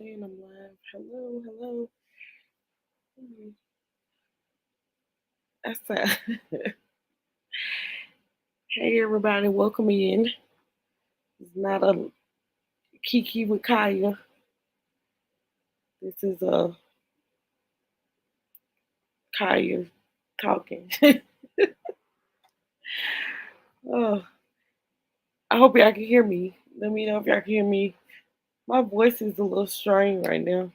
saying I'm live. Hello, hello. Hmm, That's Hey everybody, welcome in. It's not a Kiki with Kaya. This is a Kaya talking. oh, I hope y'all can hear me. Let me know if y'all can hear me. My voice is a little strained right now.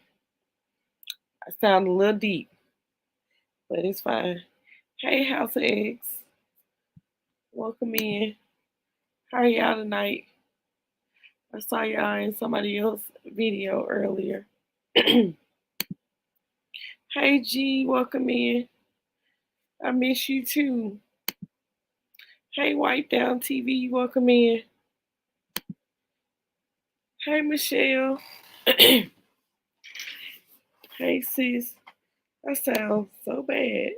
I sound a little deep, but it's fine. Hey, House of Eggs, welcome in. How are y'all tonight? I saw y'all in somebody else's video earlier. Hey G, welcome in. I miss you too. Hey White Down TV, welcome in. Hey Michelle. Hey sis. That sounds so bad.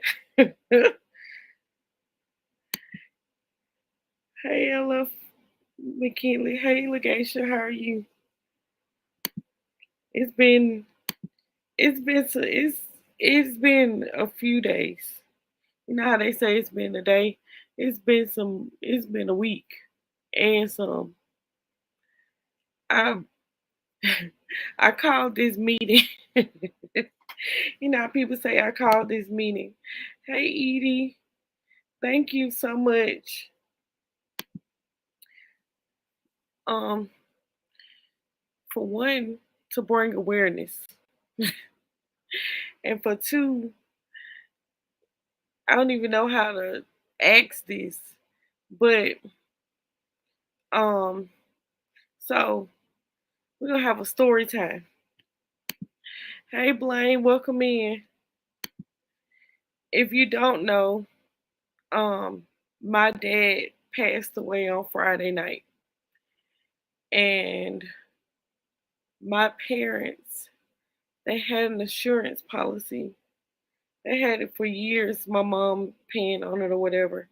Hey Ella McKinley. Hey Legacia, how are you? It's been it's been a few days. You know how they say it's been a day? It's been a week and some. I I called this meeting. You know how people say I called this meeting. Hey Edie, thank you so much. Um, for one, to bring awareness. And for two, I don't even know how to ask this. But um, so we're gonna have a story time. Hey Blaine, welcome in. If you don't know, um, my dad passed away on Friday night. And my parents, they had an insurance policy. They had it for years, my mom paying on it or whatever.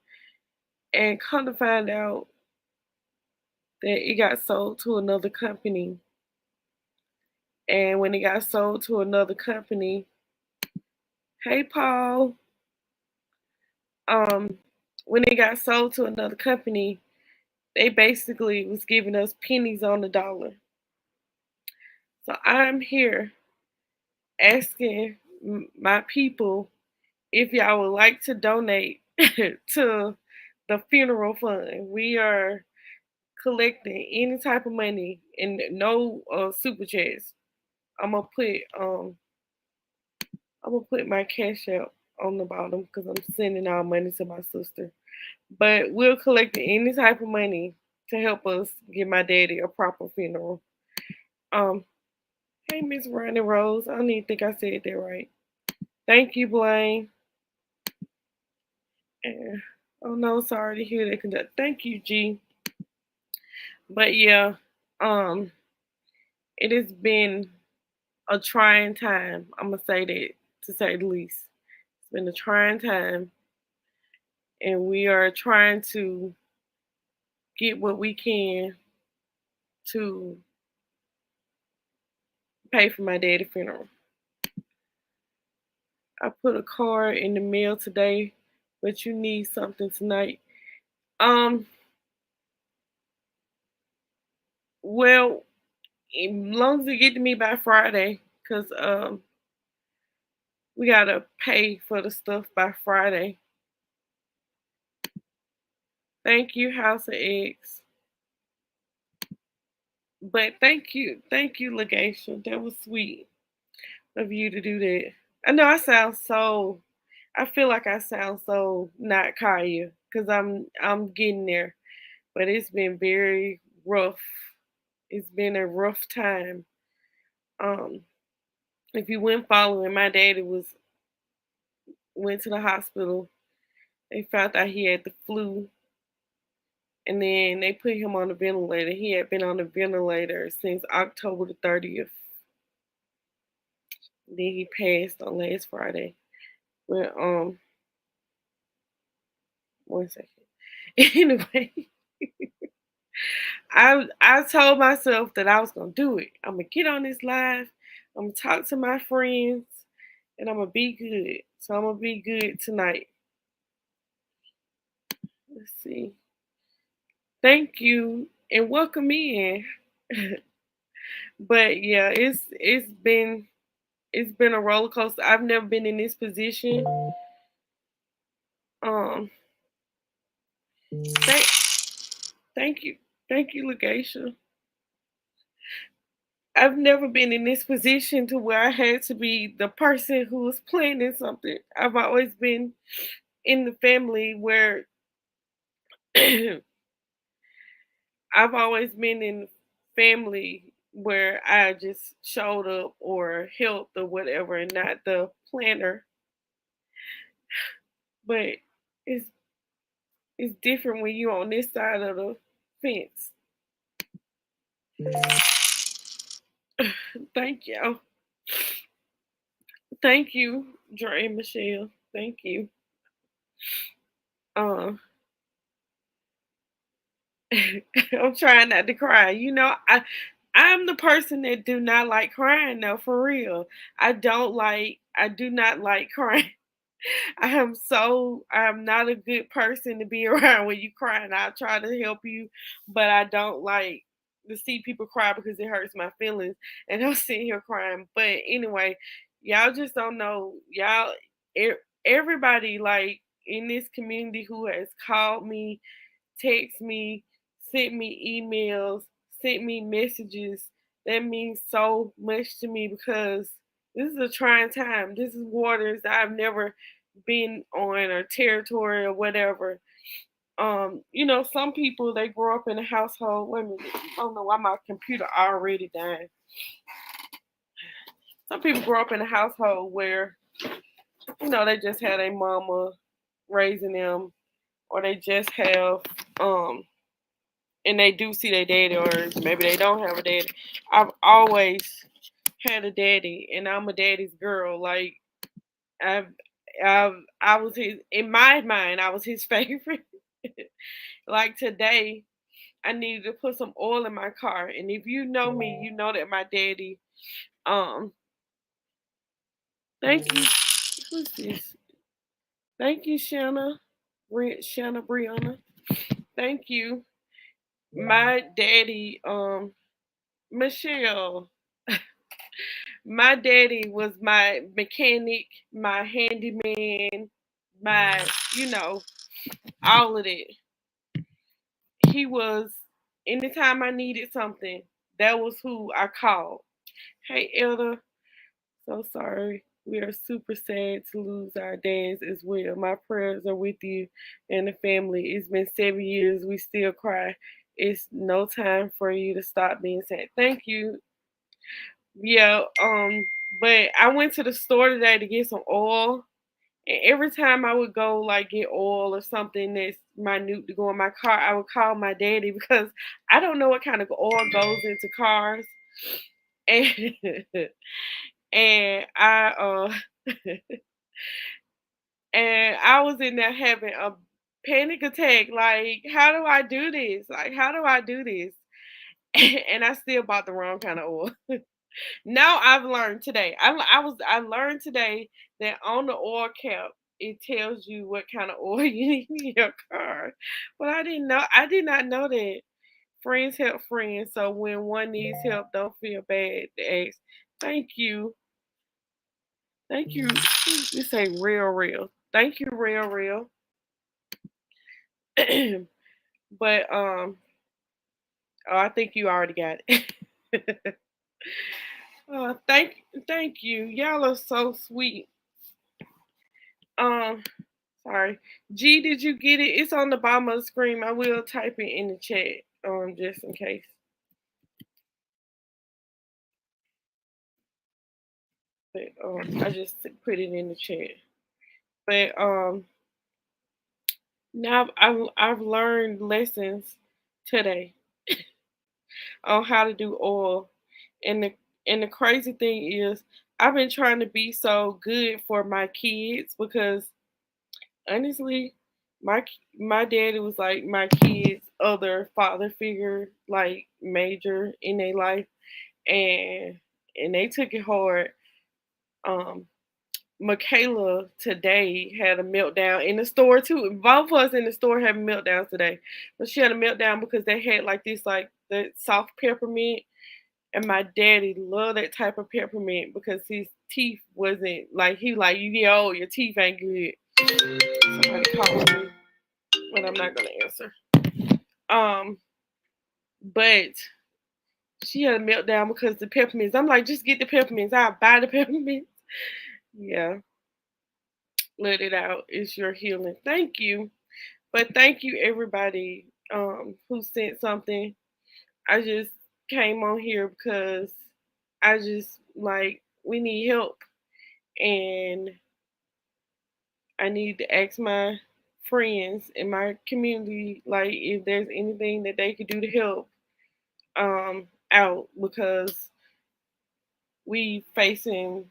And come to find out that it got sold to another company. And when it got sold to another company, hey Paul, um, when it got sold to another company, they basically was giving us pennies on the dollar. So I'm here asking my people if y'all would like to donate to the funeral fund. We are collecting any type of money and no super chats. I'm gonna put um I'm gonna put my cash out on the bottom because I'm sending all money to my sister. But we're collecting any type of money to help us give my daddy a proper funeral. Um, hey Miss Ronnie Rose, I don't even think I said that right. Thank you, Blaine. And, oh no, sorry to hear that. Thank you, G. But yeah, um, it has been a trying time. I'm gonna say that to say the least. It's been a trying time, and we are trying to get what we can to pay for my daddy's funeral. I put a card in the mail today, but you need something tonight. Um, well, as long as it get to me by Friday, cause we gotta pay for the stuff by Friday. Thank you, House of Eggs. But thank you, Legation. That was sweet of you to do that. I know I feel like I sound so not Kaya because I'm getting there, but it's been very rough. It's been a rough time. Um, if you went following, my daddy was went to the hospital. They found out he had the flu, and then they put him on the ventilator. He had been on the ventilator since October the 30th. Then he passed on last Friday. But one second. Anyway, I told myself that I was gonna do it. I'm gonna get on this live I'm gonna talk to my friends, and I'm gonna be good. So I'm gonna be good tonight. Let's see. Thank you and welcome in. But yeah, it's been a roller coaster. I've never been in this position. Um, thank, thank you, thank you, Legacia. I've never been in this position to where I had to be the person who was planning something. I've always been in the family where I've always been in family where I just showed up or helped or whatever, and not the planner. But it's it's different when you're on this side of the fence. Thank you. Thank you, Dre and Michelle. Thank you. Uh, I'm trying not to cry. I'm the person that do not like crying though, for real. I do not like crying. I'm not a good person to be around when you cry, and I try to help you, but I don't like to see people cry because it hurts my feelings, and I'm sitting here crying. But anyway, y'all just don't know. Everybody like in this community who has called me, text me, sent me emails, sent me messages. That means so much to me because this is a trying time. This is waters that I've never been on or territory or whatever. Some people they grow up in a household. Wait a minute, I don't know why my computer already died. Some people grow up in a household where they just had a mama raising them, or they just have and they do see their daddy, or maybe they don't have a daddy. I've always had a daddy, and I'm a daddy's girl. Like I've, I was his in my mind. I was his favorite. Like today, I needed to put some oil in my car, and if you know me, you know that my daddy. Um, thank you. Who's this? Thank you, Shanna Brianna. Thank you. My daddy, Michelle. My daddy was my mechanic, my handyman, my, you know, all of it. He was, anytime I needed something, that was who I called. Hey, Elder, so sorry. We are super sad to lose our dads as well. My prayers are with you and the family. It's been 7 years. We still cry. It's no time for you to stop being sad. Thank you. Yeah, but I went to the store today to get some oil. And every time I would go like get oil or something that's minute to go in my car, I would call my daddy because I don't know what kind of oil goes into cars. And and and I was in there having a panic attack. Like, how do I do this? Like, how do I do this? And I still bought the wrong kind of oil. Now I've learned today. I learned today that on the oil cap it tells you what kind of oil you need in your car. But I didn't know. I did not know that. Friends help friends. So when one needs help, don't feel bad to ask. Thank you. Thank you. This ain't real. Thank you, real. But oh, I think you already got it. Thank you. Y'all are so sweet. Um, sorry. G, did you get it? It's on the bottom of the screen. I will type it in the chat, just in case. But I just put it in the chat. But now I've learned lessons today on how to do oil, and the crazy thing is I've been trying to be so good for my kids because honestly, my daddy was like my kids' other father figure, like major in their life, and and they took it hard. Um, Michaela today had a meltdown in the store too. Both of us in the store had meltdowns today, but she had a meltdown because they had like this like the soft peppermint, and my daddy loved that type of peppermint because his teeth wasn't like he like you get old, your teeth ain't good. Somebody called me, but I'm not gonna answer. Um, but she had a meltdown because the peppermints. I'm like, just get the peppermints. I'll buy the peppermints. Yeah, let it out. It's your healing. Thank you. But thank you everybody who sent something. I just came on here because I just like we need help, and I need to ask my friends in my community like if there's anything that they could do to help out because we facing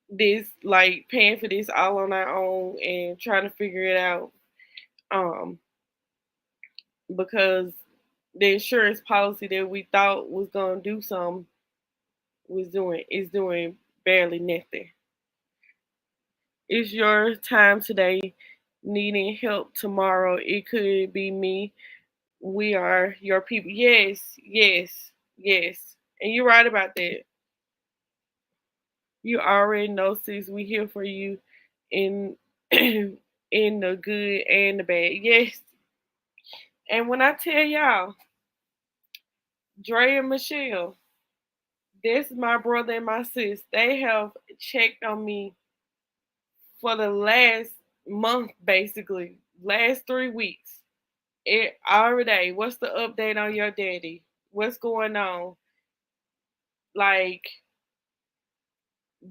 this like paying for this all on our own and trying to figure it out um because the insurance policy that we thought was gonna do something is doing barely nothing. It's your time today, needing help tomorrow. It could be me. We are your people. Yes, yes, yes. And you're right about that. You already know, sis, we here for you in in the good and the bad. Yes. And when I tell y'all, Dre and Michelle, this is my brother and my sis. They have checked on me for the last month, basically, last 3 weeks. Every day, what's the update on your daddy? What's going on? Like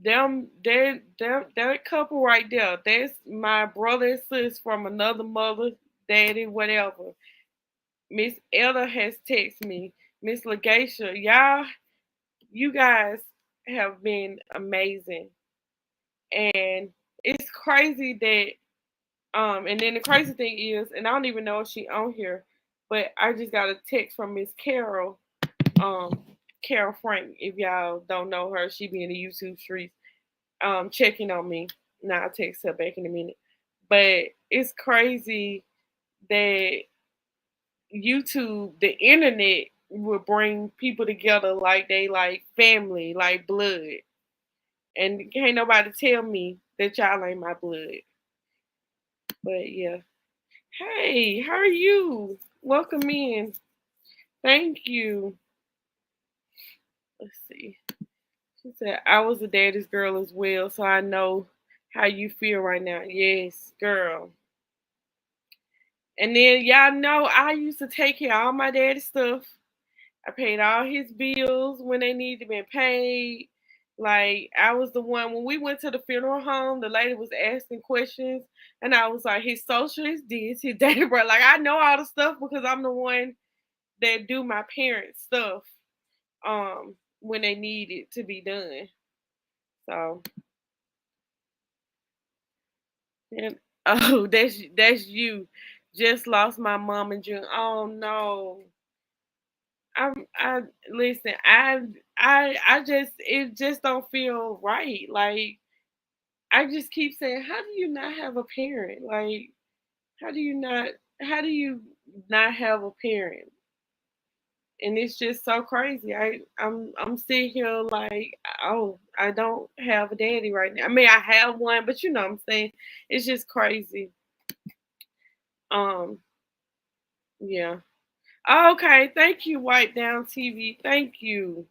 that couple right there. That's my brother and sis from another mother, daddy, whatever. Miss Ella has texted me. Miss Legacia, y'all, you guys have been amazing. And it's crazy that and then the crazy thing is, and I don't even know if she on here, but I just got a text from Miss Carol, um, Carol Frank. If y'all don't know her, she be in the YouTube streets, checking on me. Now I'll text her back in a minute. But it's crazy that YouTube, the internet, will bring people together like they like family, like blood. And can't nobody tell me that y'all ain't my blood. But yeah. Hey, how are you? Welcome in. Thank you. Let's see. She said, I was a daddy's girl as well, so I know how you feel right now. Yes, girl. And then y'all know I used to take care of all my daddy's stuff. I paid all his bills when they needed to be paid. Like I was the one when we went to the funeral home, the lady was asking questions, and I was like, his social is this, his daddy, bro. Like I know all the stuff because I'm the one that do my parents' stuff when they need it to be done. So and oh, that's you. Just lost my mom in June. Oh no. I listen, I just it just don't feel right. Like I just keep saying, how do you not have a parent? Like how do you not how do you not have a parent? And it's just so crazy. I'm sitting here like, oh, I don't have a daddy right now. I mean, I have one, but you know what I'm saying. It's just crazy. Um, yeah. Okay, thank you, Wipe Down TV. Thank you.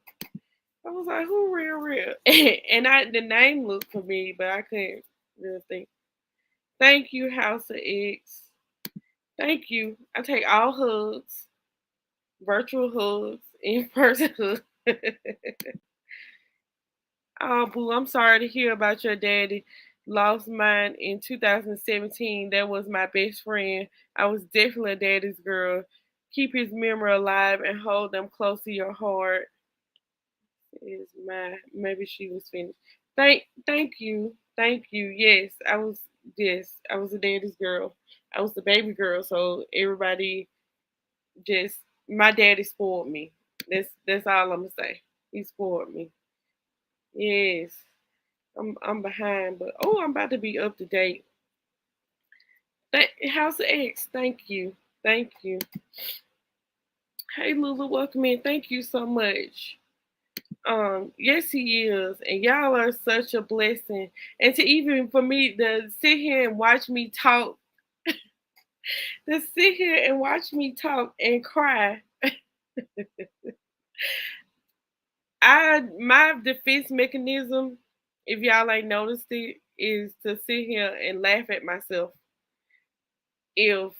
I was like, who real? And the name looked for me, but I couldn't really think. Thank you, House of X. Thank you. I take all hugs, virtual hugs, in person hugs. Oh, boo, I'm sorry to hear about your daddy. Lost mine in 2017. That was my best friend. I was definitely a daddy's girl. Keep his memory alive and hold them close to your heart. Is my maybe she was finished. Thank you. Thank you. I was a daddy's girl. I was the baby girl, so everybody just my daddy spoiled me. That's all I'm gonna say. He spoiled me. Yes. I'm behind, but oh, I'm about to be up to date. House X, thank you. Thank you. Hey Lulu, welcome in. Thank you so much. Yes he is. And y'all are such a blessing. And to even for me to sit here and watch me talk, to sit here and watch me talk and cry. My defense mechanism, if y'all ain't noticed it, is to sit here and laugh at myself if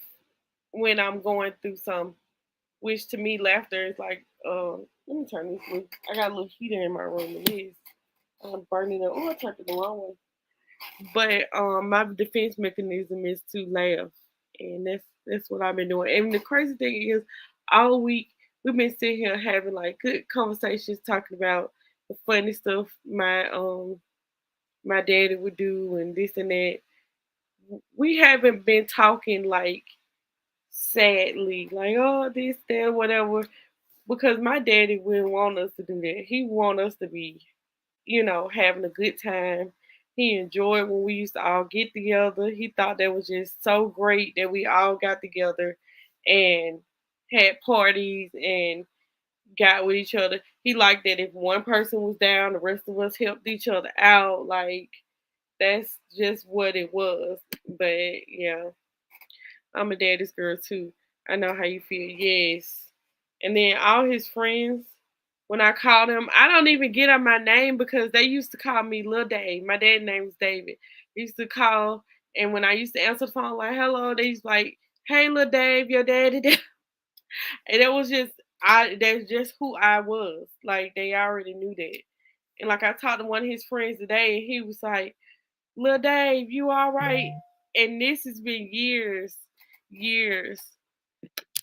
when I'm going through some, which to me laughter is like, let me turn this loose. I got a little heater in my room. It is. I'm burning up. Oh, I turned it the wrong way. But my defense mechanism is to laugh, and that's what I've been doing. And the crazy thing is, all week we've been sitting here having like good conversations, talking about the funny stuff my daddy would do and this and that. We haven't been talking like sadly, like oh this that whatever, because my daddy wouldn't want us to do that. He want us to be, having a good time. He enjoyed when we used to all get together. He thought that was just so great that we all got together and had parties and got with each other. He liked that if one person was down, the rest of us helped each other out. Like that's just what it was. But yeah, I'm a daddy's girl too. I know how you feel. Yes. And then all his friends, when I call them, I don't even get on my name because they used to call me Lil Dave. My dad's name was David. They used to call, and when I used to answer the phone, like, hello, they used to like, hey, Lil Dave, your daddy. And it was just, that's just who I was. Like, they already knew that. And like, I talked to one of his friends today, and he was like, Lil Dave, you all right? And this has been years, years.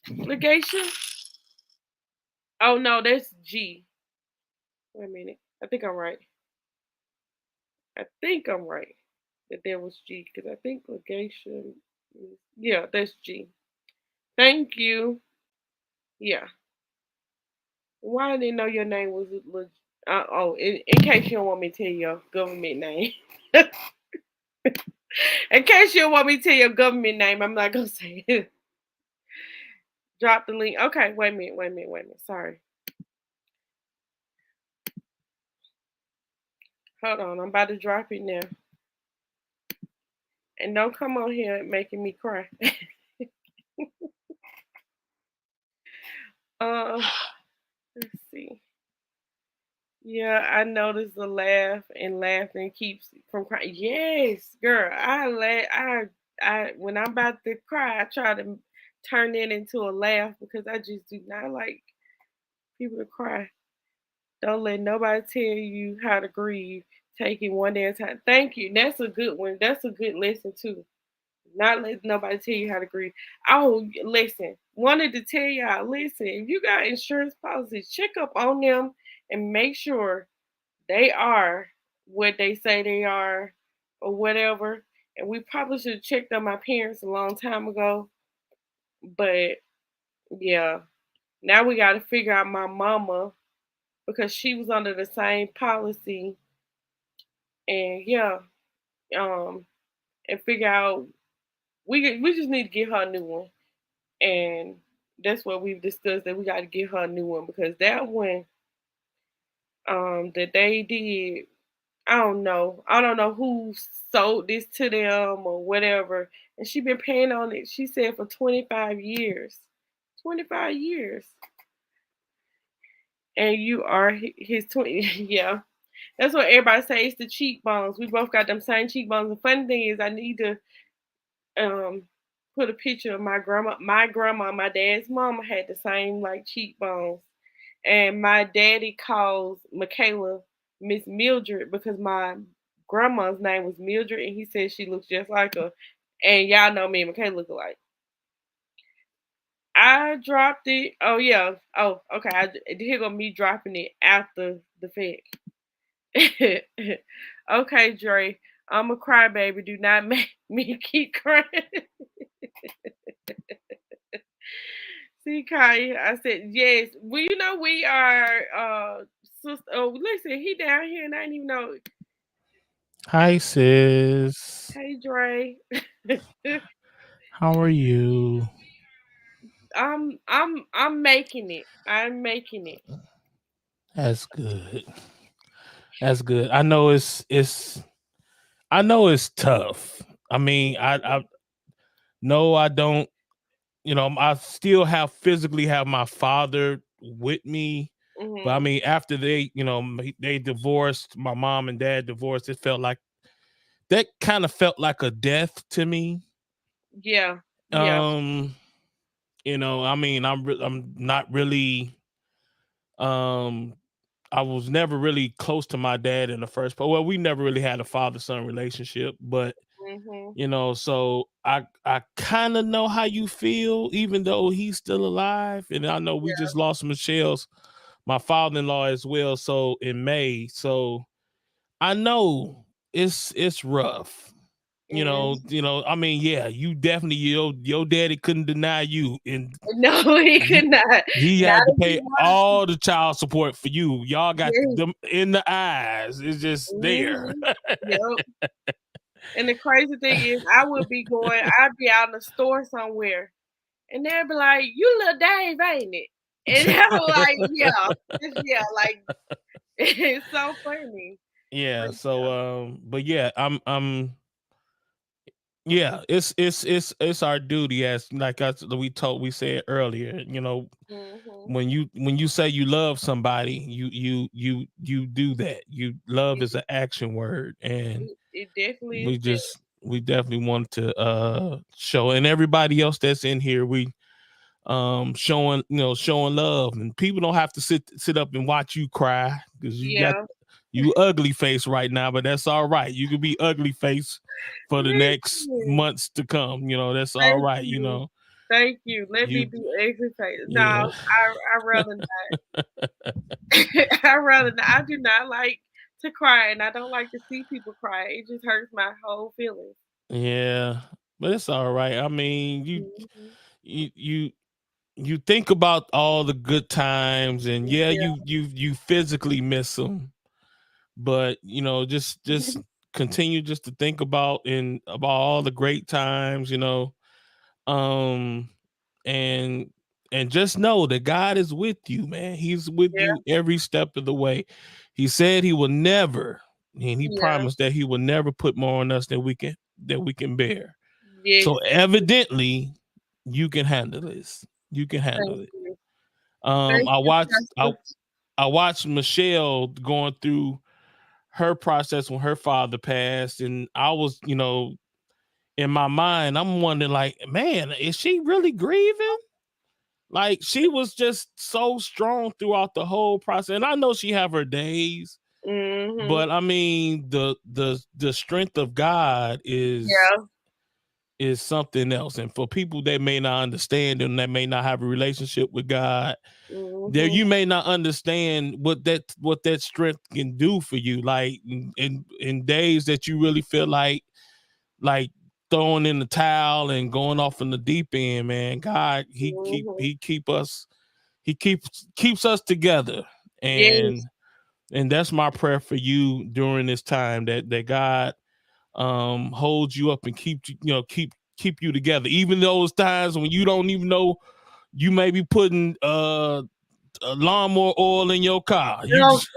Legation? Oh no, that's G. Wait a minute. I think I'm right. I think I'm right. That there was G because I think legation. Yeah, that's G. Thank you. Yeah. Why I didn't know your name was in case you don't want me to tell your government name. In case you don't want me to tell your government name, I'm not gonna say it. Drop the link. Okay, wait a minute, wait a minute, wait a minute. Sorry. Hold on, I'm about to drop it now. And don't come on here making me cry. uh, let's see. Yeah, I noticed the laugh and laughing keeps from crying. Yes, girl, I laugh. When I'm about to cry, I try to turn it into a laugh because I just do not like people to cry. Don't let nobody tell you how to grieve. Take it one day at a time. Thank you. That's a good one. That's a good lesson too. Not let nobody tell you how to grieve. Oh, listen. Wanted to tell y'all, listen, if you got insurance policies, check up on them and make sure they are what they say they are or whatever. And we probably should have checked on my parents a long time ago. But yeah, now we got to figure out my mama because she was under the same policy. And yeah, um, and figure out we just need to get her a new one. And that's what we've discussed that we got to get her a new one because that one that they did, I don't know who sold this to them or whatever. And she been paying on it, she said, for 25 years. 25 years. And you are his 20. Yeah. That's what everybody says, it's the cheekbones. We both got them same cheekbones. The funny thing is I need to um put a picture of my grandma. My grandma, my dad's mama had the same like cheekbones. And my daddy calls Michaela Miss Mildred because my grandma's name was Mildred, and he said she looks just like her. And y'all know me and Michaela look alike. I dropped it. Oh yeah. Oh okay. Here go me dropping it after the fact. Okay, Dre. I'm a crybaby. Do not make me keep crying. See, Kaya, I said yes. Well, we are sister. Oh, listen, he down here and I didn't even know. Hi, sis. Hey, Dre. How are you? I'm making it. I'm making it. That's good. That's good. I know it's tough. I mean, I no, I don't. I still have physically have my father with me, but I Mhm. mean, after they divorced, my mom and dad divorced. It felt like that kind of felt like a death to me. Yeah. Yeah. Um, I mean, I'm not really um I was never really close to my dad in the first place. Well, we never really had a father-son relationship, but Mhm. so I kind of know how you feel, even though he's still alive. And I know we Yeah. just lost my father-in-law as well. So in May, so I know it's rough. Mhm. I mean, yeah, you definitely your daddy couldn't deny you, and No, he he could not. he Not had to if he pay wanted to. all the child support for you. Y'all got Yes. them in the eyes. It's just there. Mhm. Yep. And the crazy thing is, I would be going. I'd be out in the store somewhere, and they'd be like, "You little Dave, ain't it?" And I'm like, "Yeah, yeah." Like it's so funny. Yeah. But So, but yeah, yeah, it's our duty as like us we said earlier. mhm. When you say you love somebody, you do that. You love is It, an action word, and it definitely is we that. just we definitely want to show, and everybody else that's in here, we showing love, and people don't have to sit up and watch you cry because Yeah. you ugly face right now, but that's all right. You can be ugly face for the next Listen, months to come. That's all thank right. you. Thank you. Let me You be exercise. No, yeah. I rather not. I rather not. I do not like to cry, and I don't like to see people cry. It just hurts my whole feelings. Yeah, but it's all right. I mean, Mhm. you you you think about all the good times, and yeah, Yeah. you physically miss them, but just continue just to think about all the great times, um and just know that God is with you, man. He's with Yeah. you every step of the way. He said he will never, and he Yeah. promised that he will never put more on us than we can bear. Yes. So evidently you can handle this. You can handle Thank it. you. um Thank i you, watched i, Pastor. I watched Michelle going through her process when her father passed, and I was, in my mind, I'm wondering, like, man, is she really grieving? Like, she was just so strong throughout the whole process. And I know she have her days, Mhm. but I mean, the strength of God Yeah. is something else. And for people that may not understand and that may not have a relationship with God, there Mhm. you may not understand what that strength can do for you. Like in days that you really feel like throwing in the towel and going off in the deep end, man. God, he keep Mhm. he keep us he keeps us together. and Yes. and that's my prayer for you during this time, that God holds you up and keep you together, even those times when you don't even know you may be putting a lawnmower oil in your car. You No, just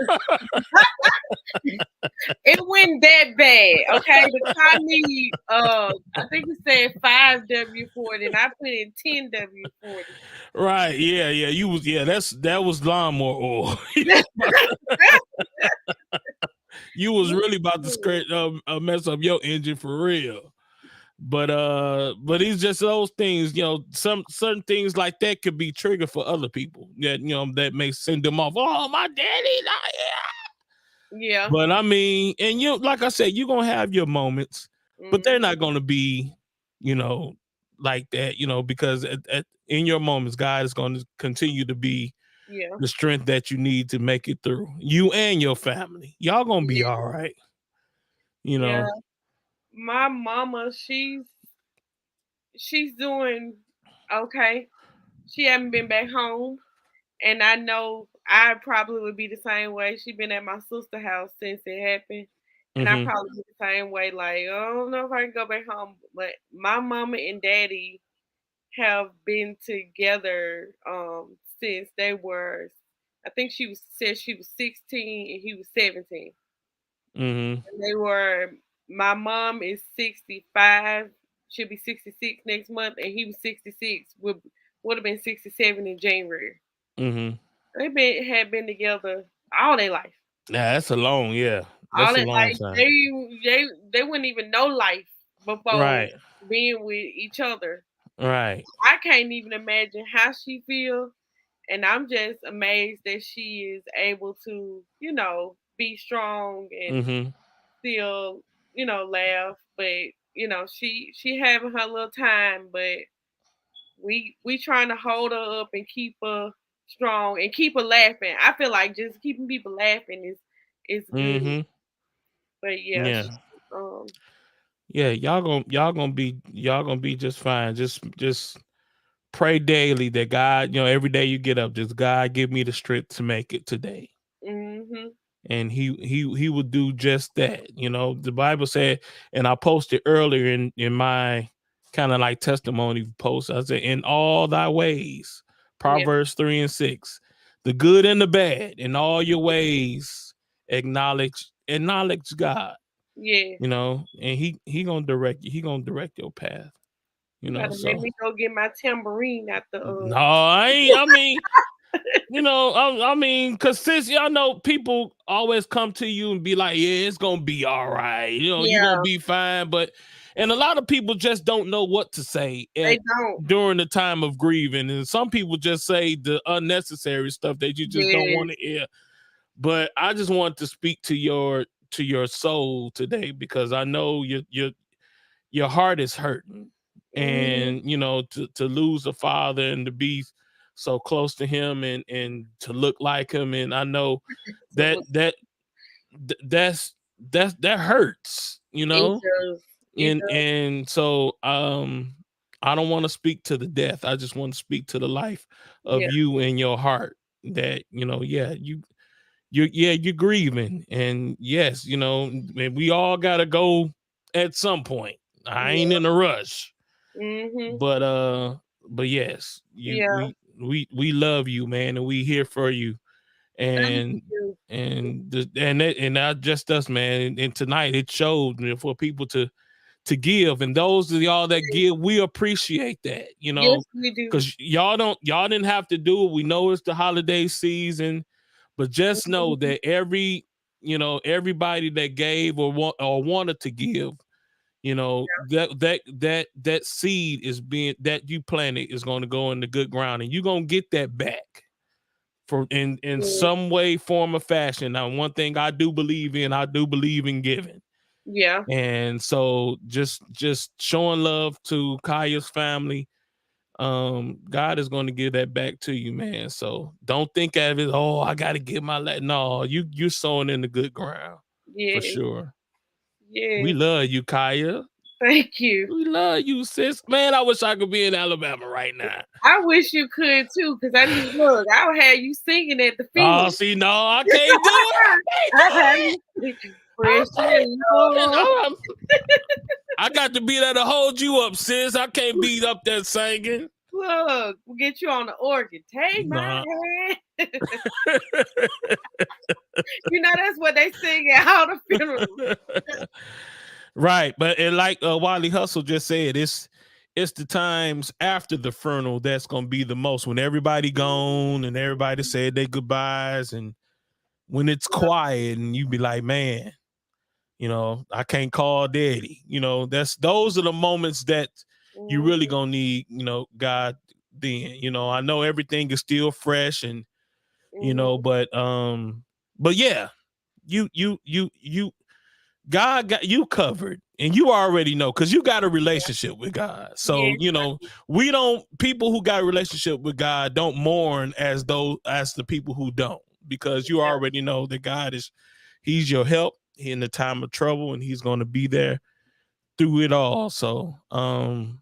it wasn't that bad. Okay, the car need I think it said 5W40, and I put in 10W40. right, yeah, that was lawnmower oil. You was really about to mess up your engine for real. But it's just those things, some certain things like that could be trigger for other people that that may send them off. Oh, my daddy not here. Yeah. But I mean, and like I said, you're gonna have your moments, but they're Mhm. not gonna be, you know, like that, because in your moments, God is gonna continue to be Yeah. the strength that you need to make it through. You and your family. Y'all gonna be Yeah. all right, you Yeah. know. My mama, she's doing okay. She haven't been back home. And I know I probably would be the same way. She been at my sister's house since it happened. And I Mm-hmm. probably be the same way, like, I don't know if I can go back home. But my mama and daddy have been together since they were, I think she was said she was 16 and he was 17. Mm-hmm. And they were, my mom is 65, she'll be 66 next month, and he was 66, would have been 67 in January. Mm-hmm. They had been together all their life. Yeah, that's a long, yeah. All That's a that, long like, time. they wouldn't even know life before Right. being with each other. Right. I can't even imagine how she feels, and I'm just amazed that she is able to, be strong and Mm-hmm. still, laugh. But she having her little time, but we trying to hold her up and keep her strong and keep her laughing. I feel like just keeping people laughing is good. Mm-hmm. But yeah, Yeah. um, Yeah, y'all gonna be just fine. Just pray daily that God, every day you get up, just God give me the strength to make it today. mhm, And he will do just that. The Bible said, and I posted earlier in my kind of like testimony post, I said, in all thy ways, yeah, Proverbs 3 and 6, the good and the bad, in all your ways, acknowledge God, yeah. and he gonna direct you, he gonna direct your path, You gotta make so me go get my tambourine at the no, I ain't, I mean, because since y'all know people always come to you and be like, yeah, it's gonna be all right, you're gonna yeah, be fine. And a lot of people just don't know what to say they don't. during the time of grieving. And some people just say the unnecessary stuff that you just don't Yeah, want to hear. But I just want to speak to your soul today, because I know your heart is hurting, mhm, and to lose a father and to be so close to him, and to look like him, and I know so that look, that hurts, it does, it does, and so I don't want to speak to the death, I just want to speak to the life of yeah, you and your heart, that yeah, you're grieving, and yes, we all gotta go at some point. I ain't yeah, in a rush, mhm, but yes, you yeah. we love you, man, and we here for you, Thank and you. and not just us, man, and tonight it showed, for people to give, and those of y'all that give, we appreciate that, Yes, we do. because y'all didn't have to do it. We know it's the holiday season, but just know Mhm, that everybody that gave or wanted to give, that seed is being that you planted is going to go in the good ground, and you're going to get that back for in yeah, some way, form, or fashion. Now, one thing I do believe in giving. yeah, And so just showing love to Kaya's family, God is going to give that back to you, man. So don't think of it, oh, I got to get my no, you're sowing in the good ground for yeah, sure. We yeah. love you, Kaya. Thank you. We love you, sis. Man, I wish I could be in Alabama right now. I wish you could too, because I need look. I'll have you singing at the Oh, funeral. see, no, I can't do it. I can't I have do it. you sing, I precious can't do it. Lord. I got to be there to hold you up, sis. I can't be up there singing. Look, we'll get you on the organ. Take my Nah. hand. That's what they sing at all the funerals. Right, but like Wally Hustle just said, it's the times after the funeral that's gonna be the most, when everybody gone and everybody said their goodbyes, and when it's quiet and you be like, man, I can't call daddy. Those are the moments that you really Mhm, gonna need, God. Then, I know everything is still fresh, and mhm. but yeah, you God got you covered, and you already know, because you got a relationship with God. So Yes, we don't, people who got a relationship with God don't mourn as the people who don't, because you yeah, already know that He's your help in the time of trouble, and He's going to be there through it all. So and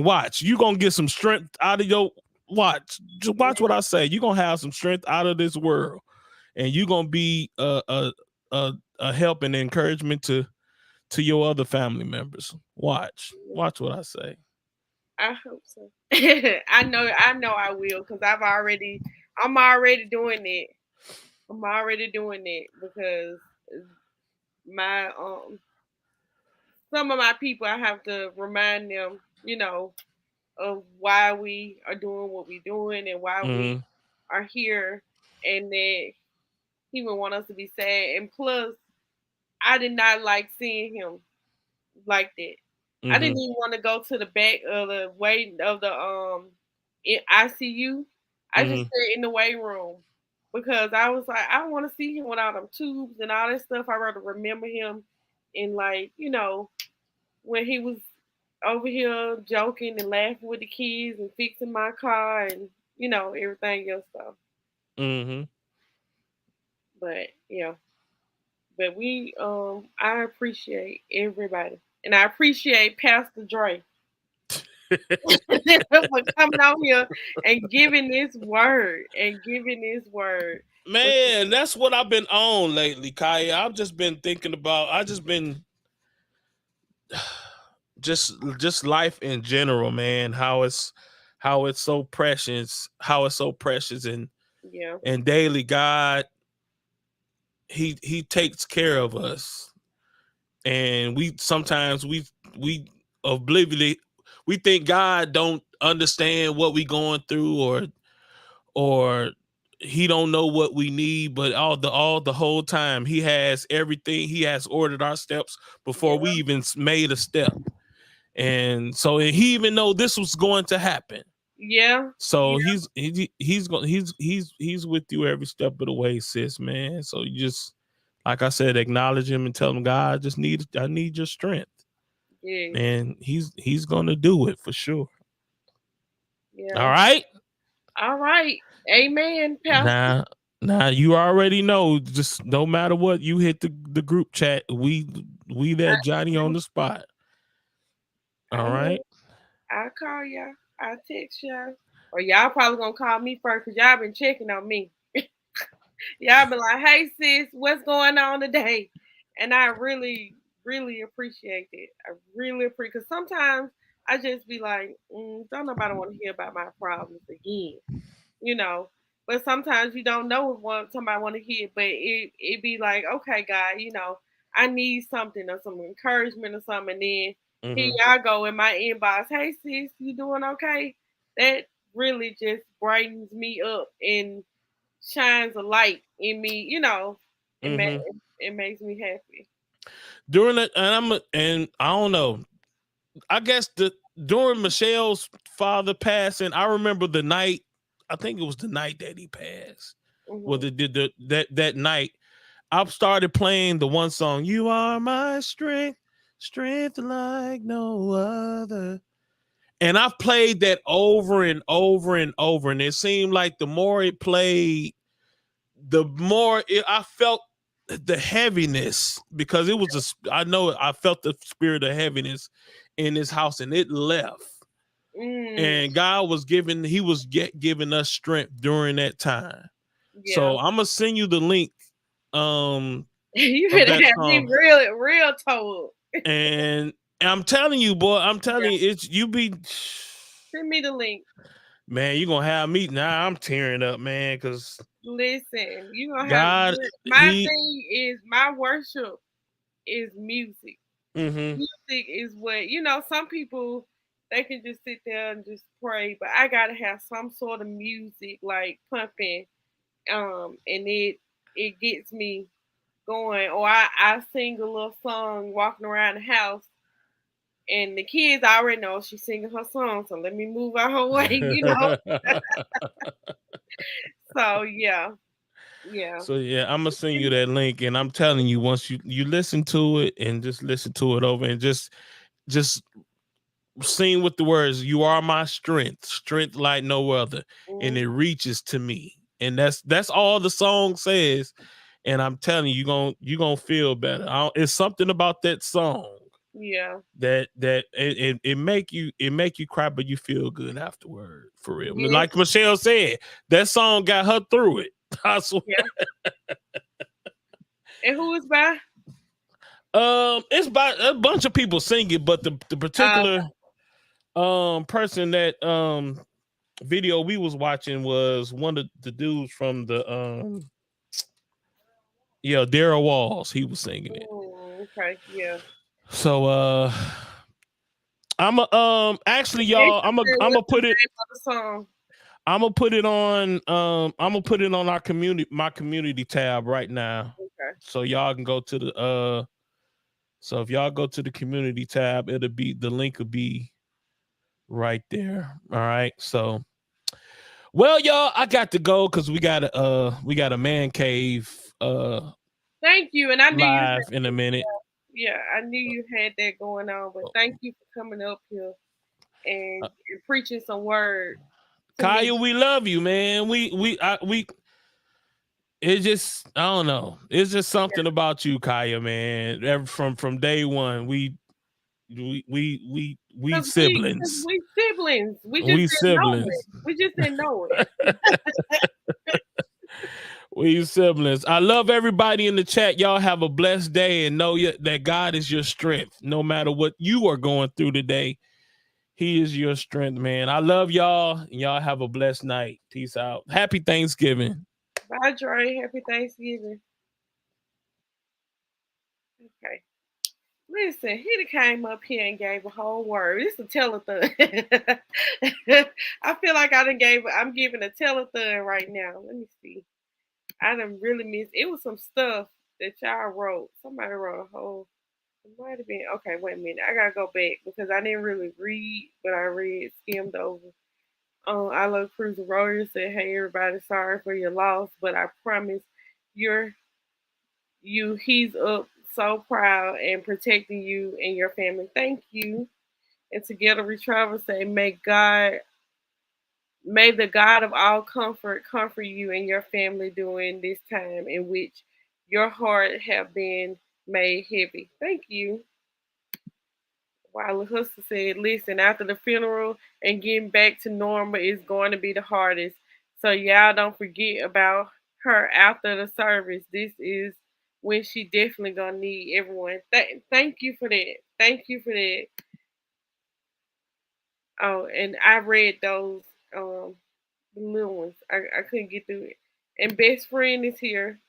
watch, you gonna get some strength out of just watch what I say. You're gonna have some strength out of this world, and you're gonna be a help and encouragement to your other family members. Watch what I say. I hope so. I know I will because I'm already doing it. I'm already doing it because my some of my people I have to remind them, of why we are doing what we're doing and why we Mm-hmm. are here, and that he would want us to be sad. And plus, I did not like seeing him like that. I Mm-hmm. didn't even want to go to the back of the waiting of the ICU. I just Mm-hmm. stayed in the waiting room because I was like, I don't want to see him without them tubes and all that stuff. I rather remember him in, like, when he was over here joking and laughing with the kids and fixing my car and everything else stuff. Mm-hmm. But yeah, but I appreciate everybody, and I appreciate Pastor Dre for coming out here and giving this word and giving this word. Man, that's what I've been on lately, Kaya. I've just been thinking about. I just been just life in general, man. How it's so precious. How it's so precious, Yeah, and daily God, he takes care of us, and we sometimes we obliviously we think God don't understand what we going through, or he don't know what we need, but all the whole time he has everything. He has ordered our steps before we yeah, even made a step, and so he even know this was going to happen. yeah, So yeah, he's going he's with you every step of the way, sis, man. So you just, like I said, acknowledge him and tell him, God, I need your strength, yes, and he's gonna do it for sure. All yeah. right. All right, Amen, Pastor. Now, you already know. Just no matter what, you hit the group chat. We that Johnny on the spot. I All right. will. I call y'all. I text y'all. Or y'all probably gonna call me first because y'all been checking on me. Y'all be like, "Hey sis, what's going on today?" And I really, really appreciate it. I really appreciate, because sometimes I just be like, "Don't nobody want to hear about my problems again," you know. But sometimes you don't know what somebody want to hear, but it be like, okay, God, I need something or some encouragement or something. And then here Mm-hmm. y'all go in my inbox. Hey sis, you doing okay? That really just brightens me up and shines a light in me. It Mm-hmm. it makes me happy. During that, and I don't know. I guess during Michelle's father passing, I remember the night. I think it was the night that he passed. Well, Hmm. that night, I started playing the one song, "You Are My Strength, Strength Like No Other," and I've played that over and over and over. And it seemed like the more it played, the more I felt the heaviness, because it was I know I felt the spirit of heaviness in this house, and it left. Mm, And God was giving us strength during that time. yeah. So I'm gonna send you the link um You of better that have me song. real, real told. And I'm telling you, boy, I'm Yeah. telling you, it's you be Send me the link. man, you gonna have me now. I'm tearing up, man, because Listen, you gonna have God, my he thing is my worship is music. mm-hmm, Music is what some people, they can just sit there and just pray, but I gotta have some sort of music like pumping, and it gets me going. Or I sing a little song walking around the house, and the kids already know she's singing her song, so let me move out her way. So yeah, yeah. So yeah, I'm gonna send you that link, and I'm telling you, once you listen to it and just listen to it over, and just sing with the words, "You are my strength, strength like no other," and Mhm. it reaches to me, and that's all the song says. And I'm telling you, you gonna feel better. It's something about that song. Yeah. That it make you cry, but you feel good afterward. For real, Yes. like Michelle said, that song got her through it. I swear. Yeah. And who is by? It's by a bunch of people singing, but the particular person that video we was watching was one of the dudes from the yeah, Daryl Walls. He was singing it. Okay. Yeah. So I'm a actually They y'all, said, I'm what's gonna the put it name of the song? I'm gonna put it on our community, my community tab right now. Okay. So y'all can go to the so if y'all go to the community tab, it'll be, the link will be right there. All right. So well, y'all, I got to go because we got a man cave Thank you. And I knew you live had in a that. minute. Yeah, I knew you had that going on. But thank you for coming up here Uh, and preaching some word to me. Kaya, we love you, man. We it just, I don't know. It's just something about you, Kaya, man. From day one, we Cause siblings. we siblings. We just We didn't know it. siblings. We just didn't know it. We siblings. I love everybody in the chat. Y'all have a blessed day and know that God is your strength. No matter what you are going through today, He is your strength, man. I love y'all, and y'all have a blessed night. Peace out. Happy Thanksgiving. Bye, Dre. Happy Thanksgiving. Okay. Listen, he done came up here and gave a whole word. It's a telethon. I feel like I'm giving a telethon right now. Let me see. I done really missed, it was some stuff that y'all wrote. Somebody wrote a whole, it might have been, okay, wait a minute. I gotta go back because I didn't really read, but I read, skimmed over. I Love Cruiser Warrior said, "Hey everybody, sorry for your loss, but I promise you're he's up so proud and protecting you and your family. Thank you." And Together We Travel say, may the God of all comfort you and your family during this time in which your heart have been made heavy. Thank you." While Hustle said, "Listen, after the funeral and getting back to normal is going to be the hardest. So y'all don't forget about her after the service. This is when she definitely gonna need everyone." Thank you for that. Thank you for that. Oh, and I read those the little ones. I couldn't get through it. And best friend is here.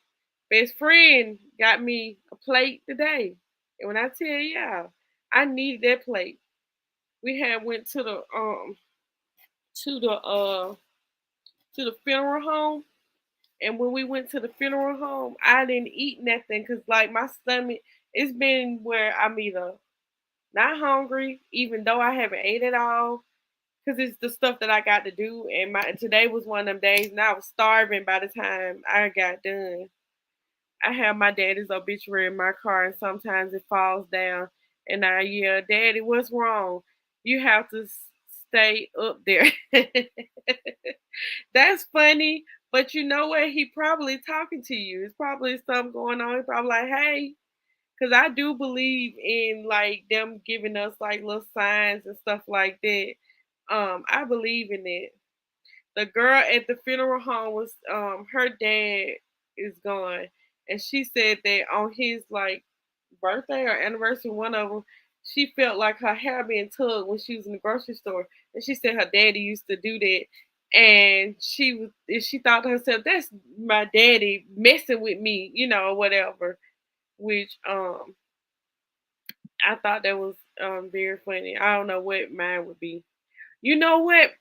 Best friend got me a plate today. And when I tell y'all, I needed that plate. We had went to the uh to the funeral home, and when we went to the funeral home, I didn't eat nothing because like my stomach, it's been where I'm either not hungry even though I haven't ate at all because it's the stuff that I got to do, and my today was one of them days and I was starving by the time I got done. I have my daddy's obituary in my car, and sometimes it falls down. And I yell, "Daddy, what's wrong? You have to stay up there." That's funny, but you know what? He probably talking to you. It's probably something going on. He probably like, "Hey," because I do believe in like them giving us like little signs and stuff like that. I believe in it. The girl at the funeral home was her dad is gone, and she said that on his like birthday or anniversary, one of them, she felt like her hair being tugged when she was in the grocery store, and she said her daddy used to do that, and she thought to herself, "That's my daddy messing with me," or whatever. Which I thought that was very funny. I don't know what mine would be. You know what?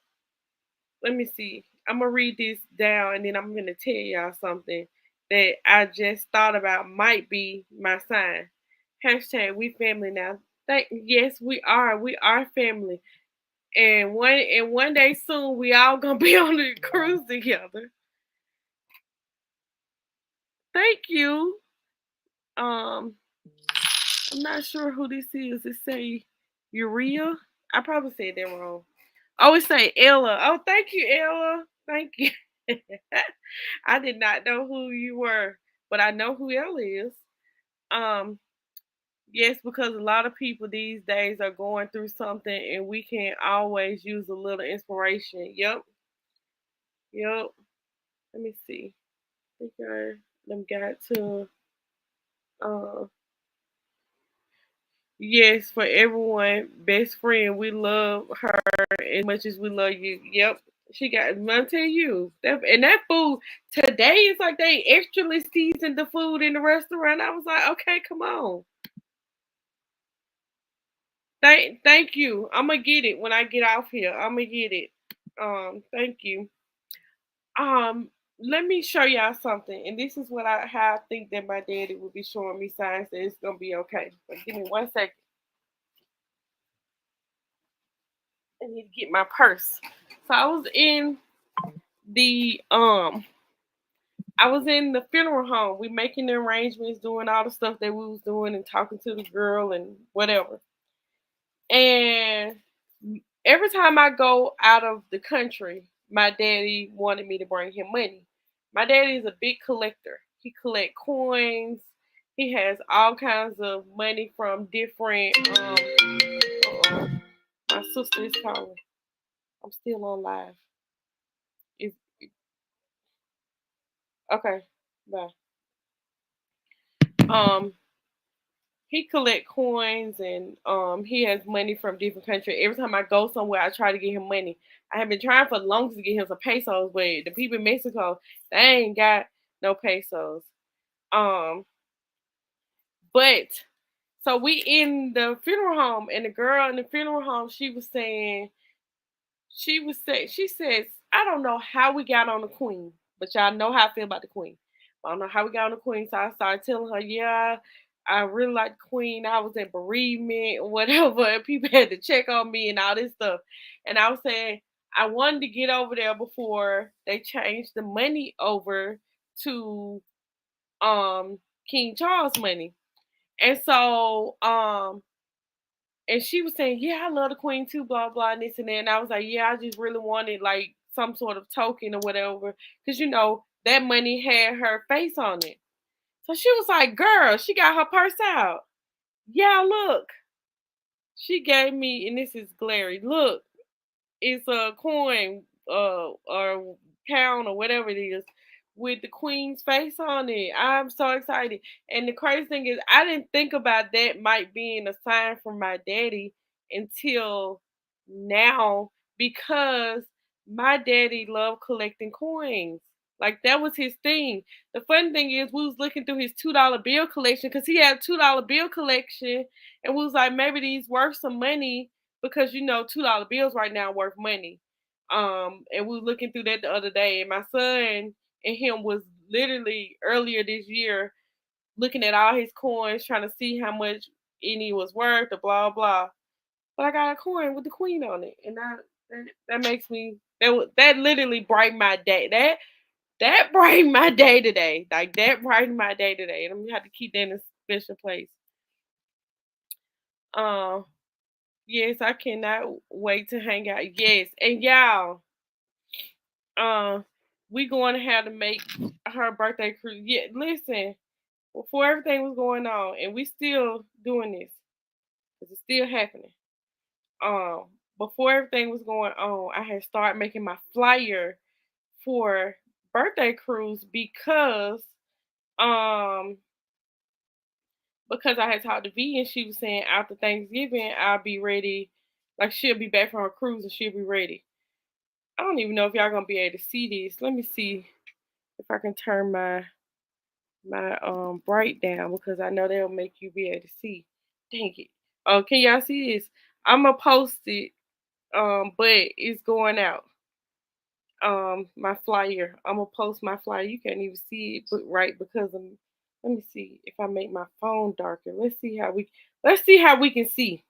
Let me see. I'm gonna read this down and then I'm gonna tell y'all something that I just thought about might be my sign. Hashtag we family now. Yes, we are. We are family. And one day soon we all gonna be on the cruise together. Thank you. Um, I'm not sure who this is. It say Urea. I probably said that wrong. Oh, it say Ella. Oh, thank you, Ella. Thank you. I did not know who you were, but I know who Ella is. Um, Yes, because a lot of people these days are going through something and we can always use a little inspiration. Yep. Yep. Let me see. I think I them got to uh yes, for everyone, best friend, we love her as much as we love you. Yep. She got I'm tell you. That food today is like they extra seasoned the food in the restaurant. I was like, okay, come on. Thank you. I'm gonna get it when I get off here. I'm gonna get it. Thank you. Um, Let me show y'all something, and this is what I how I think that my daddy would be showing me signs that it's gonna be okay. But give me 1 second. I need to get my purse. So the um I was in the funeral home. We making the arrangements, doing all the stuff that we was doing, and talking to the girl and whatever. And every time I go out of the country, my daddy wanted me to bring him money. My daddy is a big collector. He collect coins. He has all kinds of money from different. Uh-oh, my sister is calling. I'm still on live. Is okay. Bye. Um, he collect coins and he has money from different countries. Every time I go somewhere, I try to get him money. I have been trying for the longest to get him some pesos, but the people in Mexico, they ain't got no pesos. Um, but so we in the funeral home, and the girl in the funeral home, she says, I don't know how we got on the queen, but y'all know how I feel about the queen. I don't know how we got on the queen, so I started telling her, yeah, I really like the queen. I was in bereavement or whatever, and people had to check on me and all this stuff. And I was saying I wanted to get over there before they changed the money over to um King Charles money. And so and she was saying, yeah, I love the queen too, blah blah, and this and that. And I was like, yeah, I just really wanted like some sort of token or whatever, because that money had her face on it. So she was like, girl, she got her purse out. Yeah, look, she gave me, and this is glary. Look, it's a coin, or pound or whatever it is, with the queen's face on it. I'm so excited. And the crazy thing is, I didn't think about that might being a sign from my daddy until now, because my daddy loved collecting coins. Like that was his thing. The funny thing is, we was looking through his $2 bill collection because he had a $2 bill collection, and we was like, maybe these worth some money, because $2 bills right now worth money. And we were looking through that the other day, and my son and him was literally earlier this year looking at all his coins, trying to see how much any was worth, or blah blah. But I got a coin with the queen on it, and that makes me that literally brightened my day. That brightened my day today. Like that brightened my day today, and I'm gonna have to keep that in a special place. Um, yes, I cannot wait to hang out. Yes, and y'all, uh, we going to have to make her birthday cruise. Yeah, listen, before everything was going on, and we still doing this because it's still happening. Um, Before everything was going on, I had started making my flyer for birthday cruise um because I had talked to V, and she was saying after Thanksgiving I'll be ready. Like she'll be back from her cruise and she'll be ready. I don't even know if y'all gonna be able to see this. Let me see if I can turn my bright down, because I know they'll make you be able to see. Dang it. Oh, can y'all see this? I'ma post it, but it's going out. My flyer. I'm gonna post my flyer. You can't even see it but right because of, let me see if I make my phone darker. Let's see how we can see.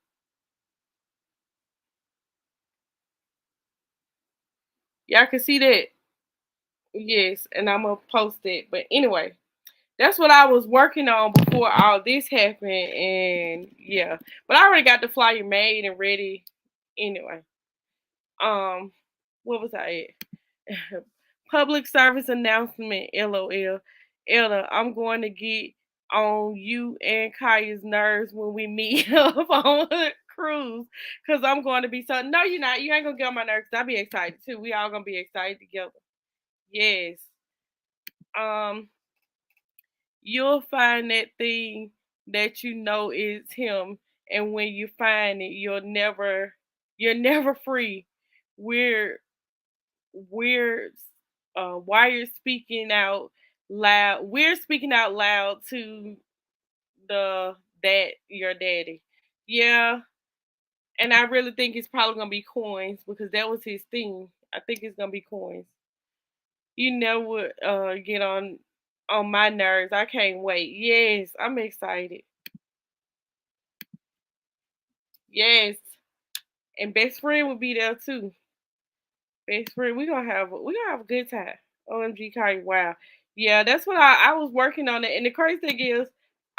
Y'all can see that. Yes, and I'm gonna post it. But anyway, that's what I was working on before all this happened, and yeah. But I already got the flyer made and ready. Anyway, um, what was I at? Public service announcement. LOL. Elder, I'm going to get on you and Kaya's nerves when we meet up on a cruise. Cause I'm going to be so no, you're not. You ain't gonna get on my nerves. I'll be excited too. We all gonna be excited together. Yes. Um, you'll find that thing that you know is him, and when you find it, you're never free. We're we're why you're speaking out loud. We're speaking out loud to the that your daddy. Yeah, and I really think it's probably gonna be coins because that was his thing. I think it's gonna be coins. You know what? Get on my nerves. I can't wait. Yes, I'm excited. Yes, and best friend will be there too. Best friend, we gonna have a good time. OMG, Kai, wow. Yeah, that's what I was working on it. And the crazy thing is,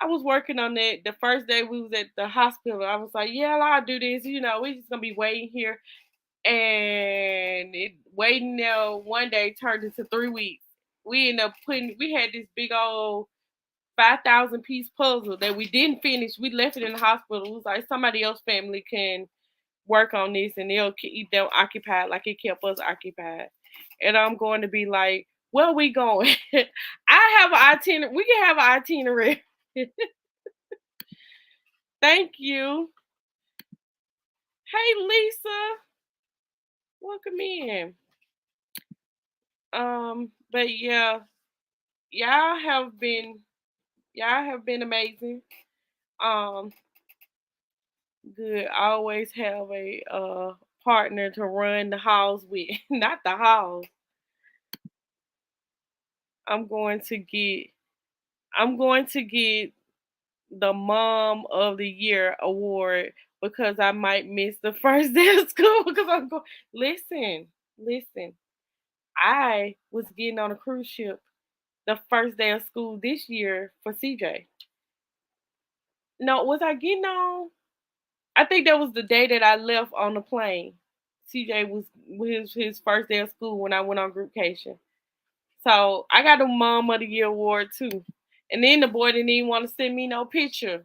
I was working on it the first day we was at the hospital. I was like, yeah, I'll do this. You know, we just gonna be waiting here, and it waiting there one day turned into 3 weeks. We had this big old 5,000 piece puzzle that we didn't finish. We left it in the hospital. It was like somebody else family can work on this and they'll keep them occupied like it kept us occupied. And I'm going to be like, where we going? I have an itinerary. We can have an itinerary. Thank you. Hey Lisa, welcome in. But yeah, y'all have been y'all have been amazing. Um, good. I always have a partner to run the house with. Not the house. I'm going to get I'm going to get the Mom of the Year award because I might miss the first day of school because I'm going. Listen. I was getting on a cruise ship the first day of school this year for CJ. No, was I getting on? I think that was the day that I left on the plane. CJ was his first day of school when I went on groupcation. So I got a Mom of the Year award too. And then the boy didn't even want to send me no picture.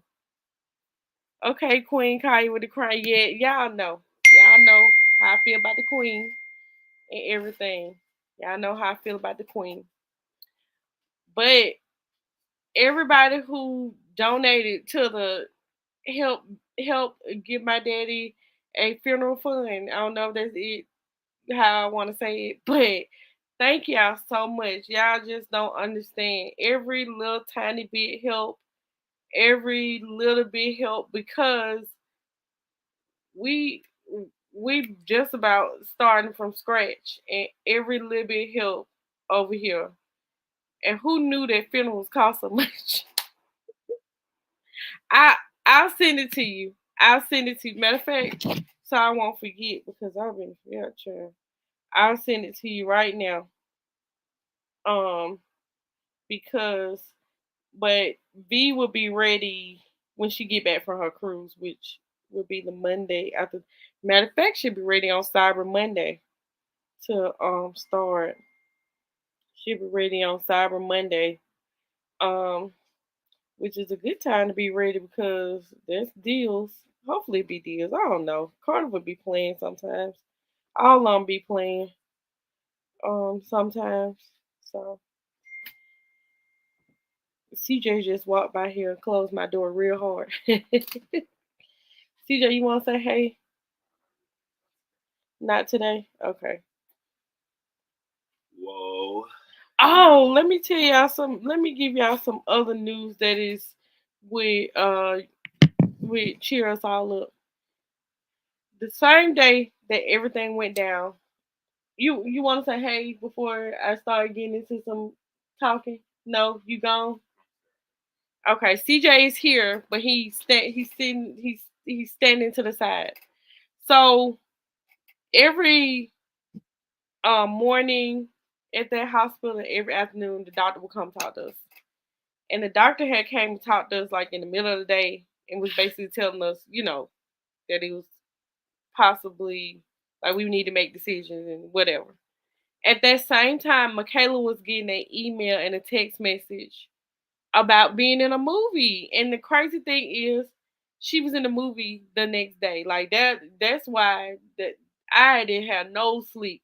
Okay, Queen Kaya with the crown. Yeah, y'all know. Y'all know how I feel about the Queen and everything. Y'all know how I feel about the Queen. But everybody who donated to the help help give my daddy a funeral fund. I don't know if that's it how I want to say it, but thank y'all so much. Y'all just don't understand. Every little tiny bit help, every little bit help because we we just about starting from scratch and every little bit help over here. And who knew that funerals cost so much? I I'll send it to you. I'll send it to you. Matter of fact, so I won't forget because I've been forgetting. I'll send it to you right now. Um, because but V will be ready when she get back from her cruise, which will be the Monday after. Matter of fact, she'll be ready on Cyber Monday to start. She'll be ready on Cyber Monday, um, which is a good time to be ready because there's deals. Hopefully, it be deals. I don't know. Carter would be playing sometimes. All of them be playing sometimes. So CJ just walked by here and closed my door real hard. CJ, you want to say hey? Not today. Okay. Whoa. Oh, let me tell y'all some. Let me give y'all some other news that is with with cheer us all up. The same day that everything went down, you want to say hey before I start getting into some talking? No, you gone. Okay, CJ is here, but he's standing to the side. So every morning at that hospital, every afternoon, the doctor would come talk to us. And the doctor had came to talk to us like in the middle of the day and was basically telling us, that he was possibly like we need to make decisions and whatever. At that same time, Michaela was getting an email and a text message about being in a movie. And the crazy thing is, she was in the movie the next day. Like that. That's why that I didn't have no sleep.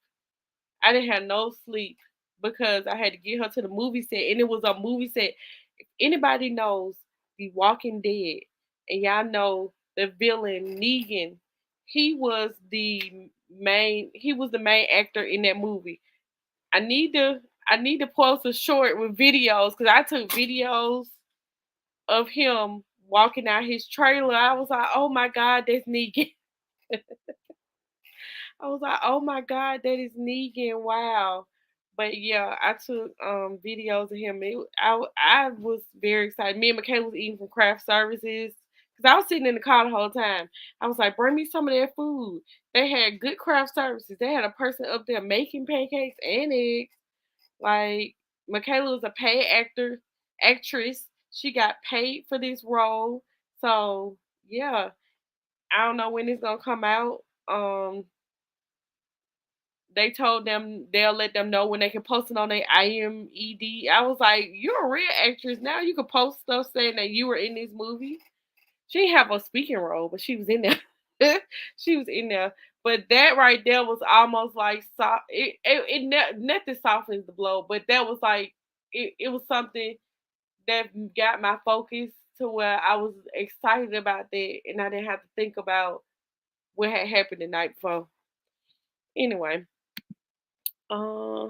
I didn't have no sleep because I had to get her to the movie set, and it was a movie set. If anybody knows The Walking Dead, and y'all know the villain Negan, he was the he was the main actor in that movie. I need to I need to post a short with videos because I took videos of him walking out his trailer. I was like, oh my god, that's Negan. I was like, oh my god, that is Negan. Wow. But yeah, I took videos of him. I was very excited. Me and McKay was eating from craft services because I was sitting in the car the whole time. I was like, bring me some of their food. They had good craft services. They had a person up there making pancakes and eggs. Like Michaela was a paid actress. She got paid for this role. So yeah, I don't know when it's gonna come out. They told them they'll let them know when they can post it on their IMED. I was like, you're a real actress now. You could post stuff saying that you were in this movie. She didn't have a speaking role, but she was in there. She was in there. But that right there was almost like soft. Nothing softens the blow, but that was like it was something that got my focus to where I was excited about that, and I didn't have to think about what had happened the night before. Anyway, uh,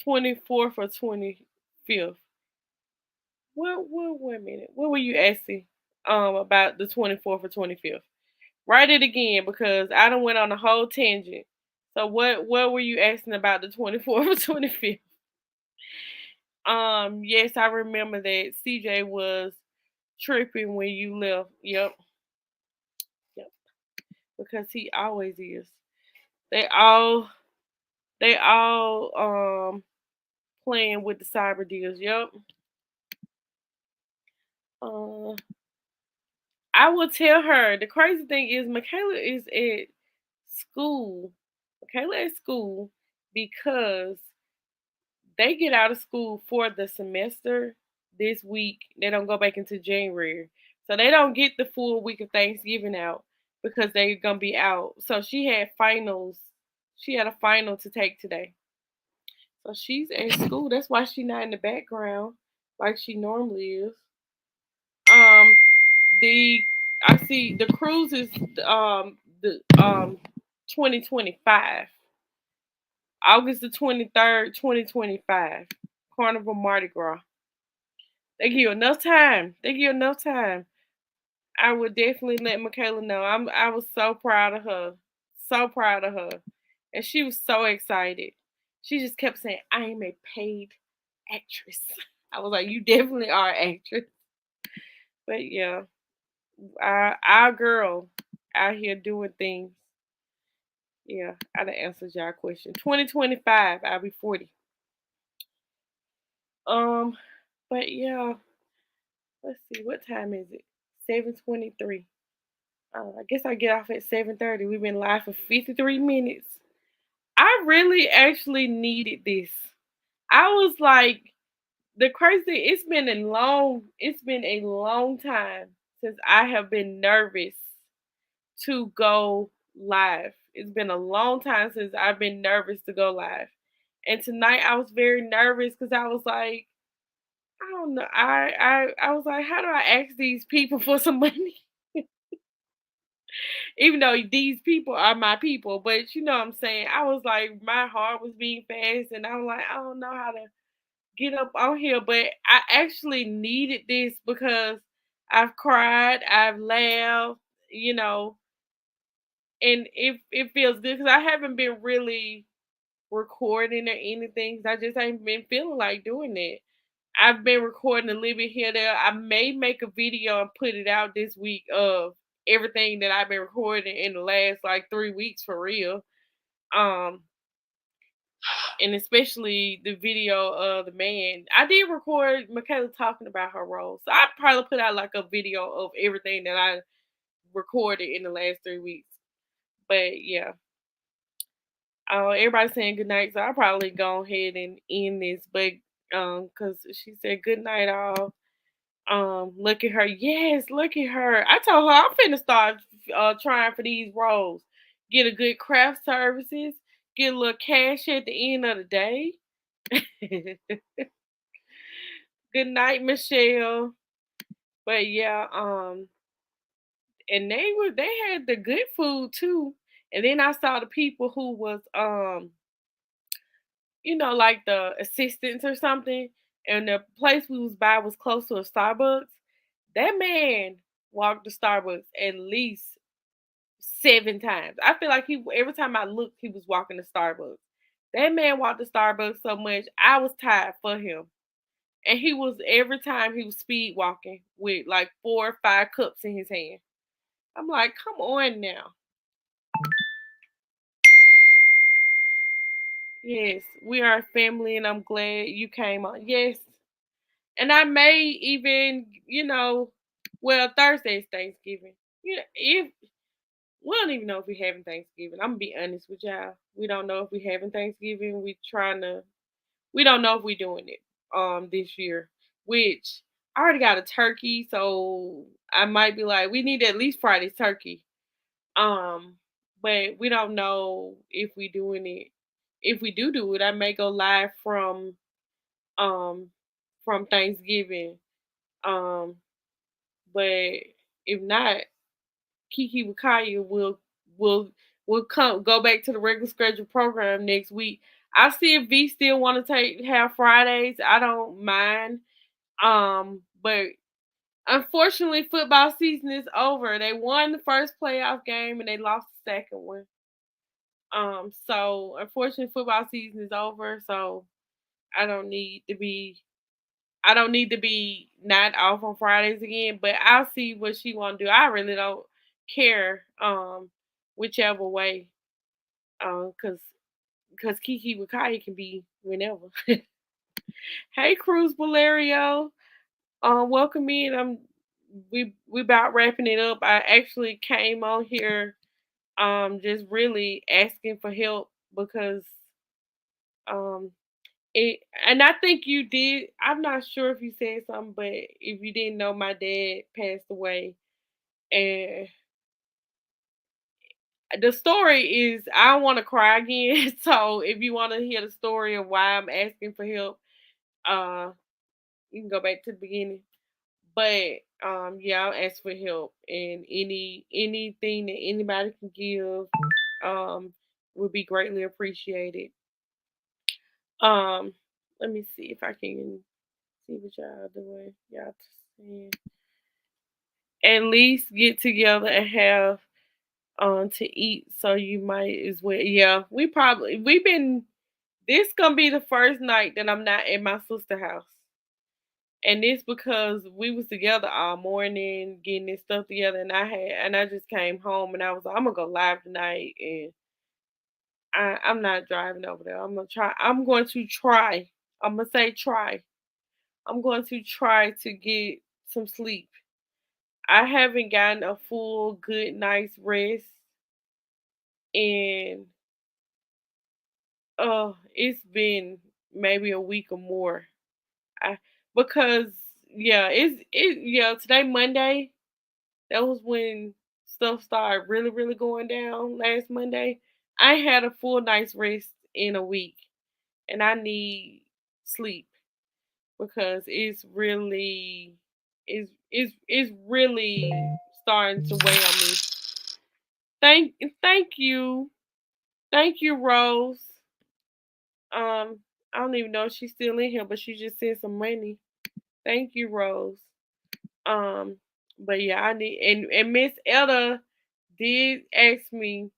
24th or 25th. What? Wait a minute. What were you asking? About the 24th or 25th? Write it again because I done went on a whole tangent. So what were you asking about the 24th or 25th? Yes, I remember that CJ was tripping when you left. Yep, yep. Because he always is. They all they all playing with the cyber deals. Yep. Uh, I will tell her. The crazy thing is, Michaela is at school. Michaela at school because they get out of school for the semester this week. They don't go back into January. So they don't get the full week of Thanksgiving out because they're gonna be out. So she had finals. She had a final to take today. So she's at school. That's why she's not in the background like she normally is. Um the I see the cruise is the 2025. August the 23rd, 2025. Carnival Mardi Gras. They give you enough time. They give you enough time. I would definitely let Michaela know. I was so proud of her. So proud of her. And she was so excited. She just kept saying, I am a paid actress. I was like, you definitely are an actress. But yeah, our girl out here doing things. Yeah, I done answered y'all question. 2025, I'll be 40. Um, but yeah, let's see, what time is it? 7:23. I guess I get off at 7:30. We've been live for 53 minutes. I really actually needed this. I was like, the crazy, it's been a long time since I have been nervous to go live. It's been a long time since I've been nervous to go live. And tonight I was very nervous because I was like, I don't know. I was like, how do I ask these people for some money? Even though these people are my people, but you know what I'm saying? I was like, my heart was beating fast, and I was like, I don't know how to get up on here, but I actually needed this because I've cried, I've laughed, you know, and it feels good because I haven't been really recording or anything. 'Cause I just ain't been feeling like doing it. I've been recording a little bit here there. I may make a video and put it out this week of everything that I've been recording in the last like 3 weeks for real. Um, and especially the video of the man. I did record Michaela talking about her role. So I probably put out like a video of everything that I recorded in the last 3 weeks. But yeah. Everybody's saying good night, so I'll probably go ahead and end this. But Cause she said good night all. Look at her. Yes, look at her. I told her I'm finna start trying for these roles. Get a good craft services. Get a little cash at the end of the day. Good night, Michelle. But yeah, and they had the good food too. And then I saw the people who was like the assistants or something, and the place we was by was close to a Starbucks. That man walked to Starbucks at least 7 times. I feel like he every time I looked, he was walking to Starbucks. That man walked to Starbucks so much, I was tired for him. And he was every time he was speed walking with like 4 or 5 cups in his hand. I'm like, come on now. Yes, we are a family, and I'm glad you came on. Yes, and I may even, well, Thursday is Thanksgiving. If we don't even know if we having Thanksgiving. I'm gonna be honest with y'all. We don't know if we having Thanksgiving. We don't know if we doing it this year. Which I already got a turkey, so I might be like, we need at least Friday's turkey. Um, but we don't know if we doing it. If we do it, I may go live um from Thanksgiving. Um, but if not, Kiki Wakaya will will come go back to the regular schedule program next week. I see if V still want to have Fridays. I don't mind. But unfortunately, football season is over. They won the first playoff game and they lost the second one. So unfortunately, football season is over. So I don't need to be I don't need to be not off on Fridays again, but I'll see what she want to do. I really don't care, whichever way, cause Kiki Wakaya can be whenever. Hey, Cruz Valerio, welcome in. We about wrapping it up. I actually came on here, just really asking for help because um it, and I think you did. I'm not sure if you said something, but if you didn't know, my dad passed away, and the story is I don't want to cry again. So if you want to hear the story of why I'm asking for help, uh, you can go back to the beginning. But yeah, I'll ask for help, and anything that anybody can give would be greatly appreciated. Um, let me see if I can see what y'all doing. Y'all saying at least get together and have to eat, so you might as well. Yeah, we've been this gonna be the first night that I'm not at my sister house. And it's because we was together all morning getting this stuff together, and I just came home and I was like, I'm gonna go live tonight, and I'm not driving over there. I'm going to try. I'm gonna say try. I'm going to try to get some sleep. I haven't gotten a full good night's rest, and it's been maybe a week or more. I because yeah, today Monday. That was when stuff started really, really going down last Monday. I had a full night's rest in a week, and I need sleep because it's really starting to weigh on me. Thank thank you. Thank you, Rose. Um, I don't even know if she's still in here, but she just sent some money. Thank you, Rose. Um, but yeah, I need and Miss Ella did ask me,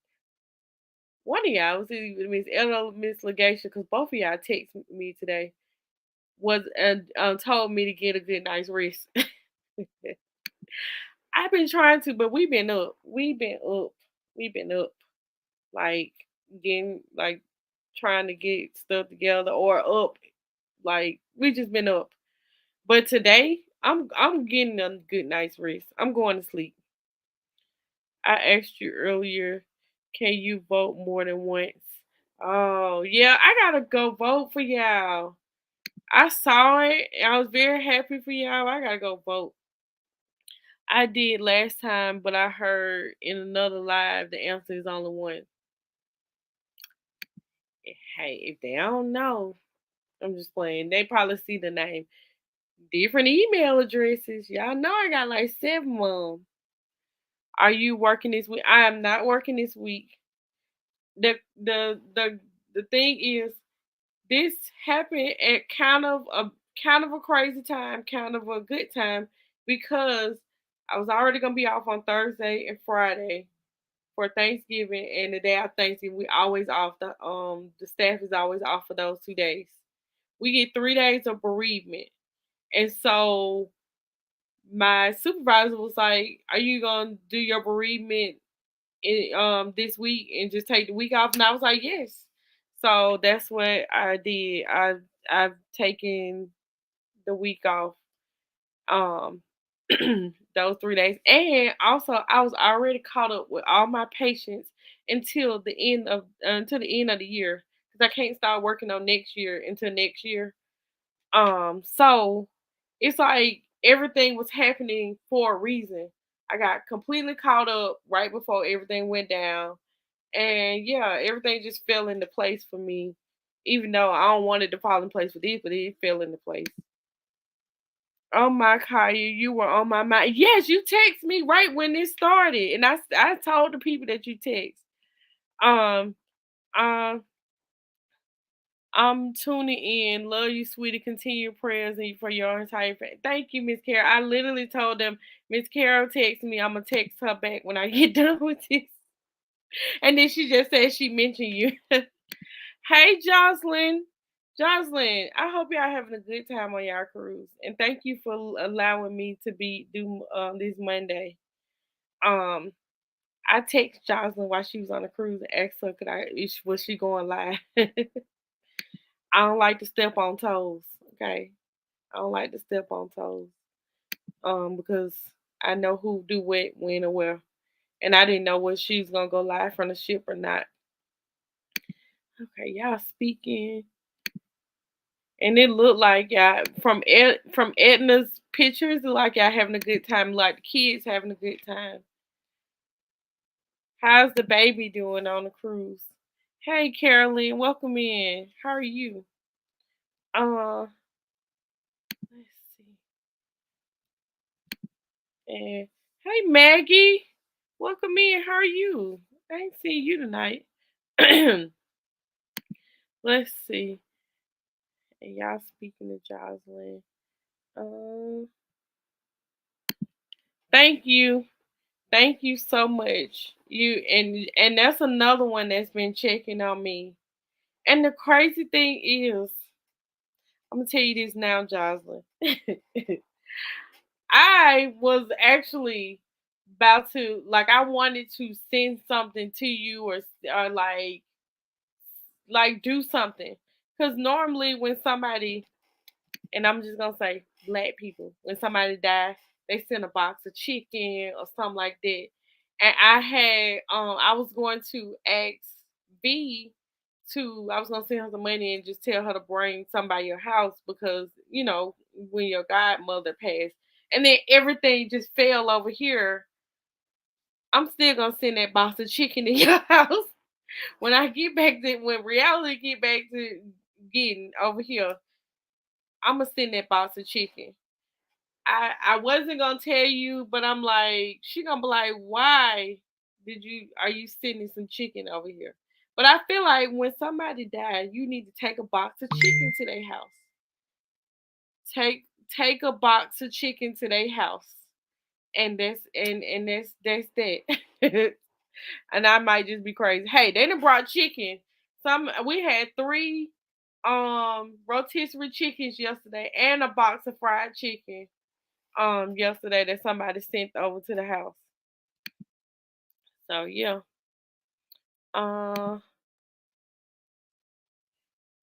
one of y'all was either Miss Ella or Miss Legation, because both of y'all texted me today, was told me to get a good night's rest. I've been trying to, but we've been up. We've been up. Like getting like trying to get stuff together or up. Like we just been up. But today I'm getting a good night's rest. I'm going to sleep. I asked you earlier, can you vote more than once? Oh yeah, I gotta go vote for y'all. I saw it. I was very happy for y'all. I gotta go vote. I did last time, but I heard in another live the answer is only one. Hey, if they don't know, I'm just playing. They probably see the name. Different email addresses. Y'all know I got like 7 of them. Are you working this week? I am not working this week. The thing is, this happened at kind of a crazy time, kind of a good time, because I was already gonna be off on Thursday and Friday for Thanksgiving, and the day after Thanksgiving we always off. The staff is always off for those 2 days. We get 3 days of bereavement, and so my supervisor was like, "Are you gonna do your bereavement this week and just take the week off?" And I was like, "Yes." So that's what I did. I've taken the week off. Um, those 3 days, and also I was already caught up with all my patients until the end of the year, because I can't start working on next year until next year. So it's like everything was happening for a reason. I got completely caught up right before everything went down. And yeah, everything just fell into place for me. Even though I don't want it to fall in place for this, but it fell into place. Oh my Kaya, you were on my mind. Yes, you text me right when this started. And I told the people that you text. Um um I'm tuning in. Love you, sweetie. Continue prayers and for your entire family. Thank you, Miss Carol. I literally told them Miss Carol texted me. I'm gonna text her back when I get done with this. And then she just said she mentioned you. Hey, Jocelyn. Jocelyn, I hope y'all having a good time on y'all cruise, and thank you for allowing me to do this Monday. Um, I text Jocelyn while she was on the cruise and asked her was she going live. I don't like to step on toes. Okay, I don't like to step on toes. Because I know who do what, when, or where, and I didn't know whether she's gonna go live from the ship or not. Okay, y'all speaking. And it looked like y'all from Edna's pictures, it looked like y'all having a good time, like the kids having a good time. How's the baby doing on the cruise? Hey Carolyn, welcome in. How are you? Let's see. And hey Maggie, welcome in. How are you? I ain't seeing you tonight. Let's see. And y'all speaking to Jocelyn. Um, thank you. Thank you so much. And that's another one that's been checking on me. And the crazy thing is, I'm gonna tell you this now, Jocelyn. I was actually about to, like, I wanted to send something to you, or like do something, because normally when somebody, and I'm just gonna say black people, when somebody dies, they send a box of chicken or something like that. And I was going to ask V I was gonna send her some money and just tell her to bring somebody your house, because when your godmother passed, and then everything just fell over here. I'm still gonna send that box of chicken to your house when reality get back to getting over here. I'm gonna send that box of chicken. I wasn't gonna tell you, but I'm like, she gonna be like, why are you sending some chicken over here? But I feel like when somebody died, you need to take a box of chicken to their house. Take a box of chicken to their house. And that's that. And I might just be crazy. Hey, they done brought chicken. We had 3 rotisserie chickens yesterday and a box of fried chicken yesterday that somebody sent over to the house. So yeah. Uh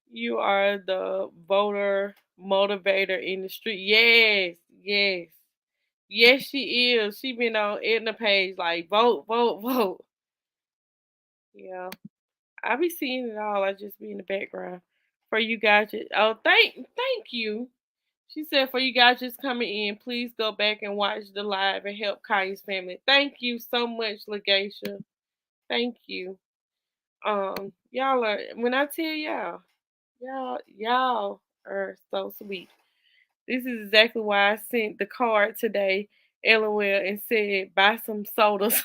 you are the voter motivator in the street. Yes, yes. Yes, she is. She been on Edna page like vote, vote, vote. Yeah. I be seeing it all. I just be in the background. for you guys. Oh, thank you. She said, for you guys just coming in, please go back and watch the live and help Kaya's family. Thank you so much, Legacia. Thank you. Y'all are, when I tell y'all are so sweet. This is exactly why I sent the card today, LOL, and said buy some sodas.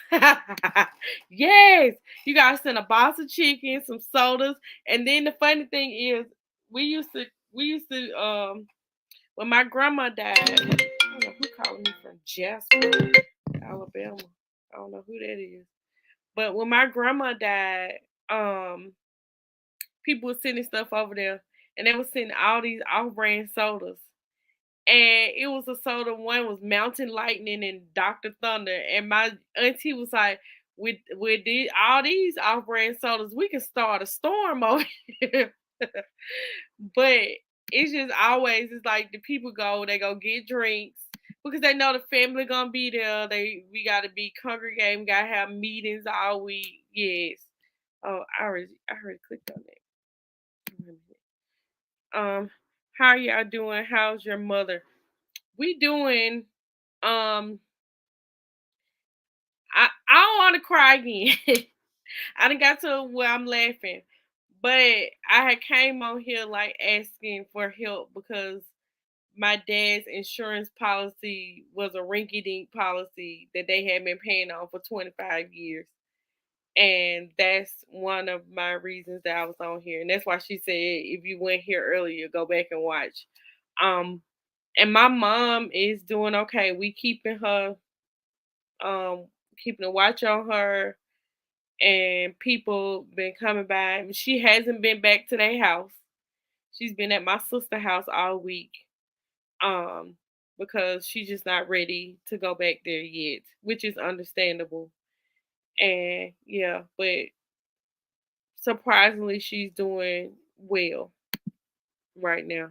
Yes, you guys send a box of chicken, some sodas, and then the funny thing is, we used to when my grandma died. I don't know who calling me from Jasper, Alabama. I don't know who that is. But when my grandma died, um, people were sending stuff over there, and they were sending all these off-brand sodas. And it was a soda. One was Mountain Lightning and Dr. Thunder. And my auntie was like, with all these off-brand sodas, we can start a storm over here. But it's just always, it's like the people go, they go get drinks because they know the family gonna be there. We gotta be congregating, we gotta have meetings all week. Yes. Oh, I already clicked on that. How y'all doing? How's your mother? We doing um I don't want to cry again. I done got to where I'm laughing. But I had came on here like asking for help because my dad's insurance policy was a rinky dink policy that they had been paying on for 25 years. And that's one of my reasons that I was on here. And that's why she said if you went here earlier, go back and watch. Um and my mom is doing okay. We um keeping a watch on her, and people been coming by. She hasn't been back to their house. She's been at my sister's house all week. Um, because she's just not ready to go back there yet, which is understandable. And yeah, but surprisingly she's doing well right now.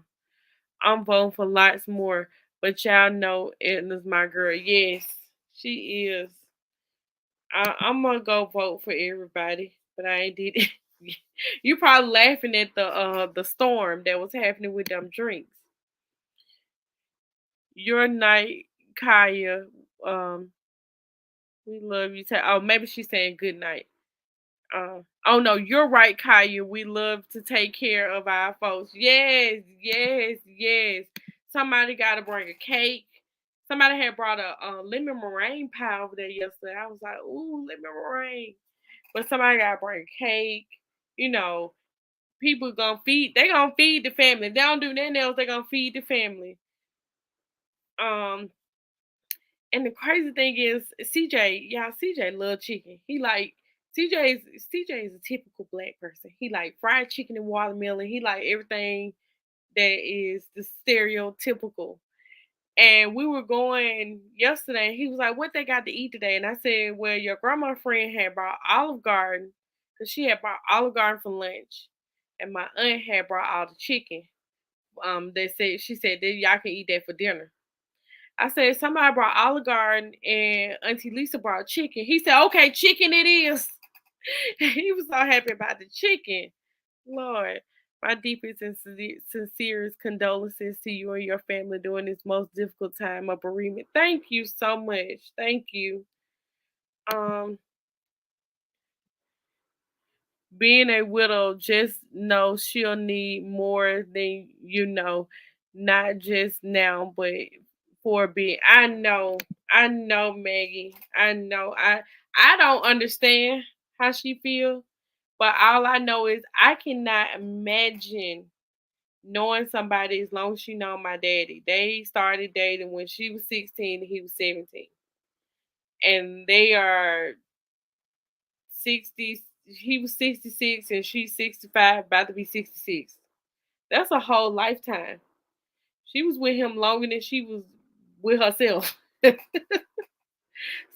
I'm voting for lots more, but y'all know Edna's my girl. Yes, she is. I'm gonna go vote for everybody, but I ain't did it. You probably laughing at the storm that was happening with them drinks. Your night, Kaya. Um, we love you. Oh, maybe she's saying good night. Oh no, you're right, Kaya. We love to take care of our folks. Yes, yes, yes. Somebody got to bring a cake. Somebody had brought a lemon meringue pie over there yesterday. I was like, ooh, lemon meringue. But somebody got to bring a cake. You know, people gonna feed. They gonna feed the family. If they don't do nothing else, they gonna feed the family. Um, and the crazy thing is, CJ, y'all, CJ love chicken. He like CJ is a typical black person. He like fried chicken and watermelon. He like everything that is the stereotypical. And we were going yesterday. He was like, "What they got to eat today?" And I said, "Well, your grandma friend had brought Olive Garden because she had brought Olive Garden for lunch, and my aunt had brought all the chicken. They said she said that y'all can eat that for dinner." I said, somebody brought Olive Garden and Auntie Lisa brought chicken. He said, okay, chicken it is. He was so happy about the chicken. Lord, my deepest and sincerest condolences to you and your family during this most difficult time of bereavement. Thank you so much. Thank you. Um, Being a widow, just know she'll need more than you know, not just now, but for being. I know, Maggie. I don't understand how she feels, but all I know is I cannot imagine knowing somebody as long as she know my daddy. They started dating when she was 16 and he was 17, and they are 60. He was 66 and she's 65, about to be 66. That's a whole lifetime. She was with him longer than she was with herself. So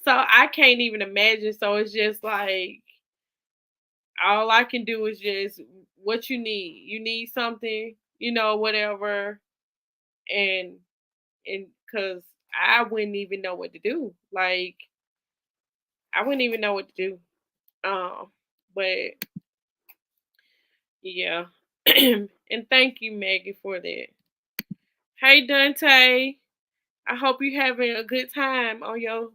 I can't even imagine. So it's just like all I can do is just what you need. You need something, whatever, and because I wouldn't even know what to do. Like I wouldn't even know what to do. But yeah. And thank you, Maggie, for that. Hey, Dante. I hope you having a good time on your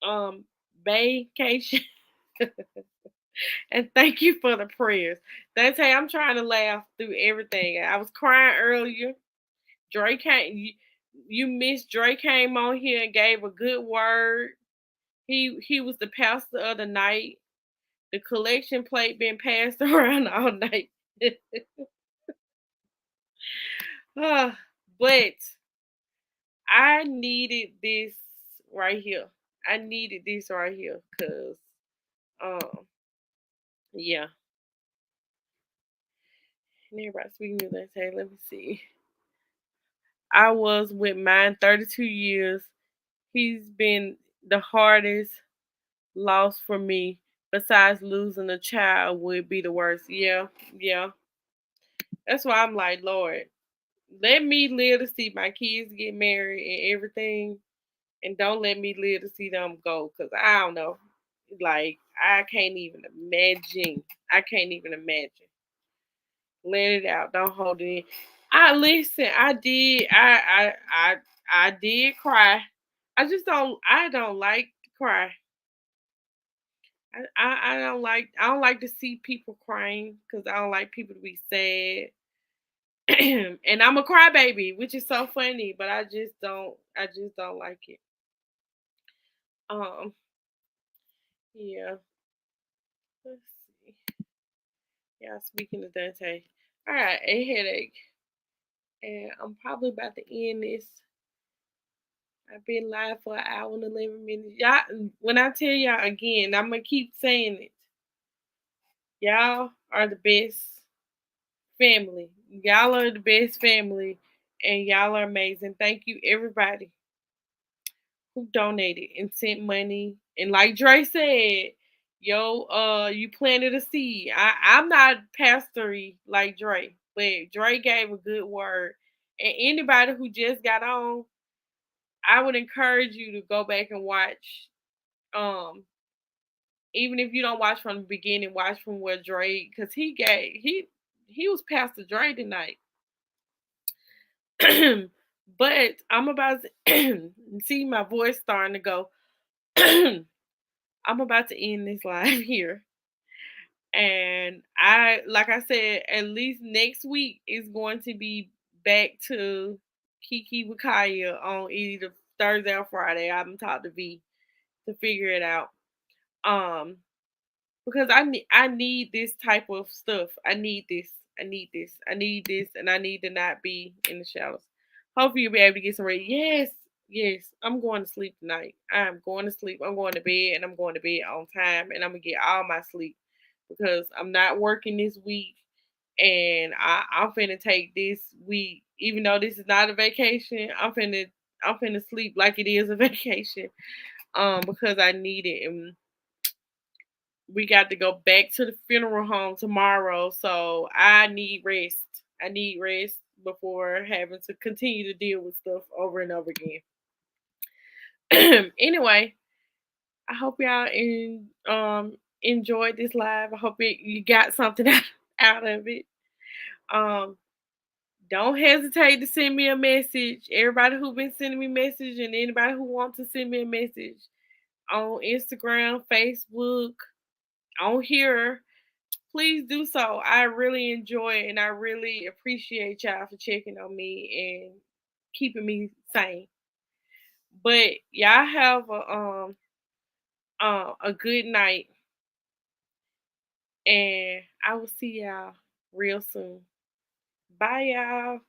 um vacation. And thank you for the prayers. Dante, I'm trying to laugh through everything. I was crying earlier. Drake came. You missed Drake came on here and gave a good word. He was the pastor of the night. The collection plate been passed around all night. Ah, but I needed this right here. I needed this right here because um yeah. And everybody speaking of that say, let me see. I was with mine 32 years. He's been the hardest loss for me. Besides losing a child would be the worst. Yeah, yeah. That's why I'm like, Lord, let me live to see my kids get married and everything, and don't let me live to see them go. Cause I don't know, like I can't even imagine. I can't even imagine. Let it out. Don't hold it in. I listen. I did. I did cry. I just don't. I don't like to cry. I don't like. I don't like to see people crying because I don't like people to be sad. And I'm a crybaby, which is so funny, but I just don't. I just don't like it. Um. Yeah. Let's see. Yeah. Speaking of Dante, all right. A headache, and I'm probably about to end this. I've been live for an hour and 11 minutes. Y'all, when I tell y'all again, I'm gonna keep saying it. Y'all are the best family. Y'all are the best family, and y'all are amazing. Thank you, everybody who donated and sent money. And like Dre said, yo, you planted a seed. I'm not pastory like Dre, but Dre gave a good word. And anybody who just got on, I would encourage you to go back and watch. Even if you don't watch from the beginning, watch from where Dre, because he was Pastor Dre tonight. But I'm about to see my voice starting to go. I'm about to end this live here. And like I said, at least next week is going to be back to Kiki Wakaya on either Thursday or Friday. I'm talking to V to figure it out. Um, because I need this type of stuff. I need this. I need this. I need this, and I need to not be in the shadows. Hopefully, you'll be able to get some rest. Yes, yes. I'm going to sleep tonight. I'm going to sleep. I'm going to bed, and I'm going to bed on time, and I'm gonna get all my sleep because I'm not working this week, and I'm finna take this week, even though this is not a vacation. I'm finna sleep like it is a vacation, because I need it, and we got to go back to the funeral home tomorrow. So I need rest. I need rest before having to continue to deal with stuff over and over again. Anyway, I hope y'all enjoyed this live. I hope you got something out of it. Um, don't hesitate to send me a message. Everybody who been sending me message and anybody who wants to send me a message on Instagram, Facebook, on here, please do so. I really enjoy it and I really appreciate y'all for checking on me and keeping me sane. But y'all have a good night and I will see y'all real soon. Bye y'all.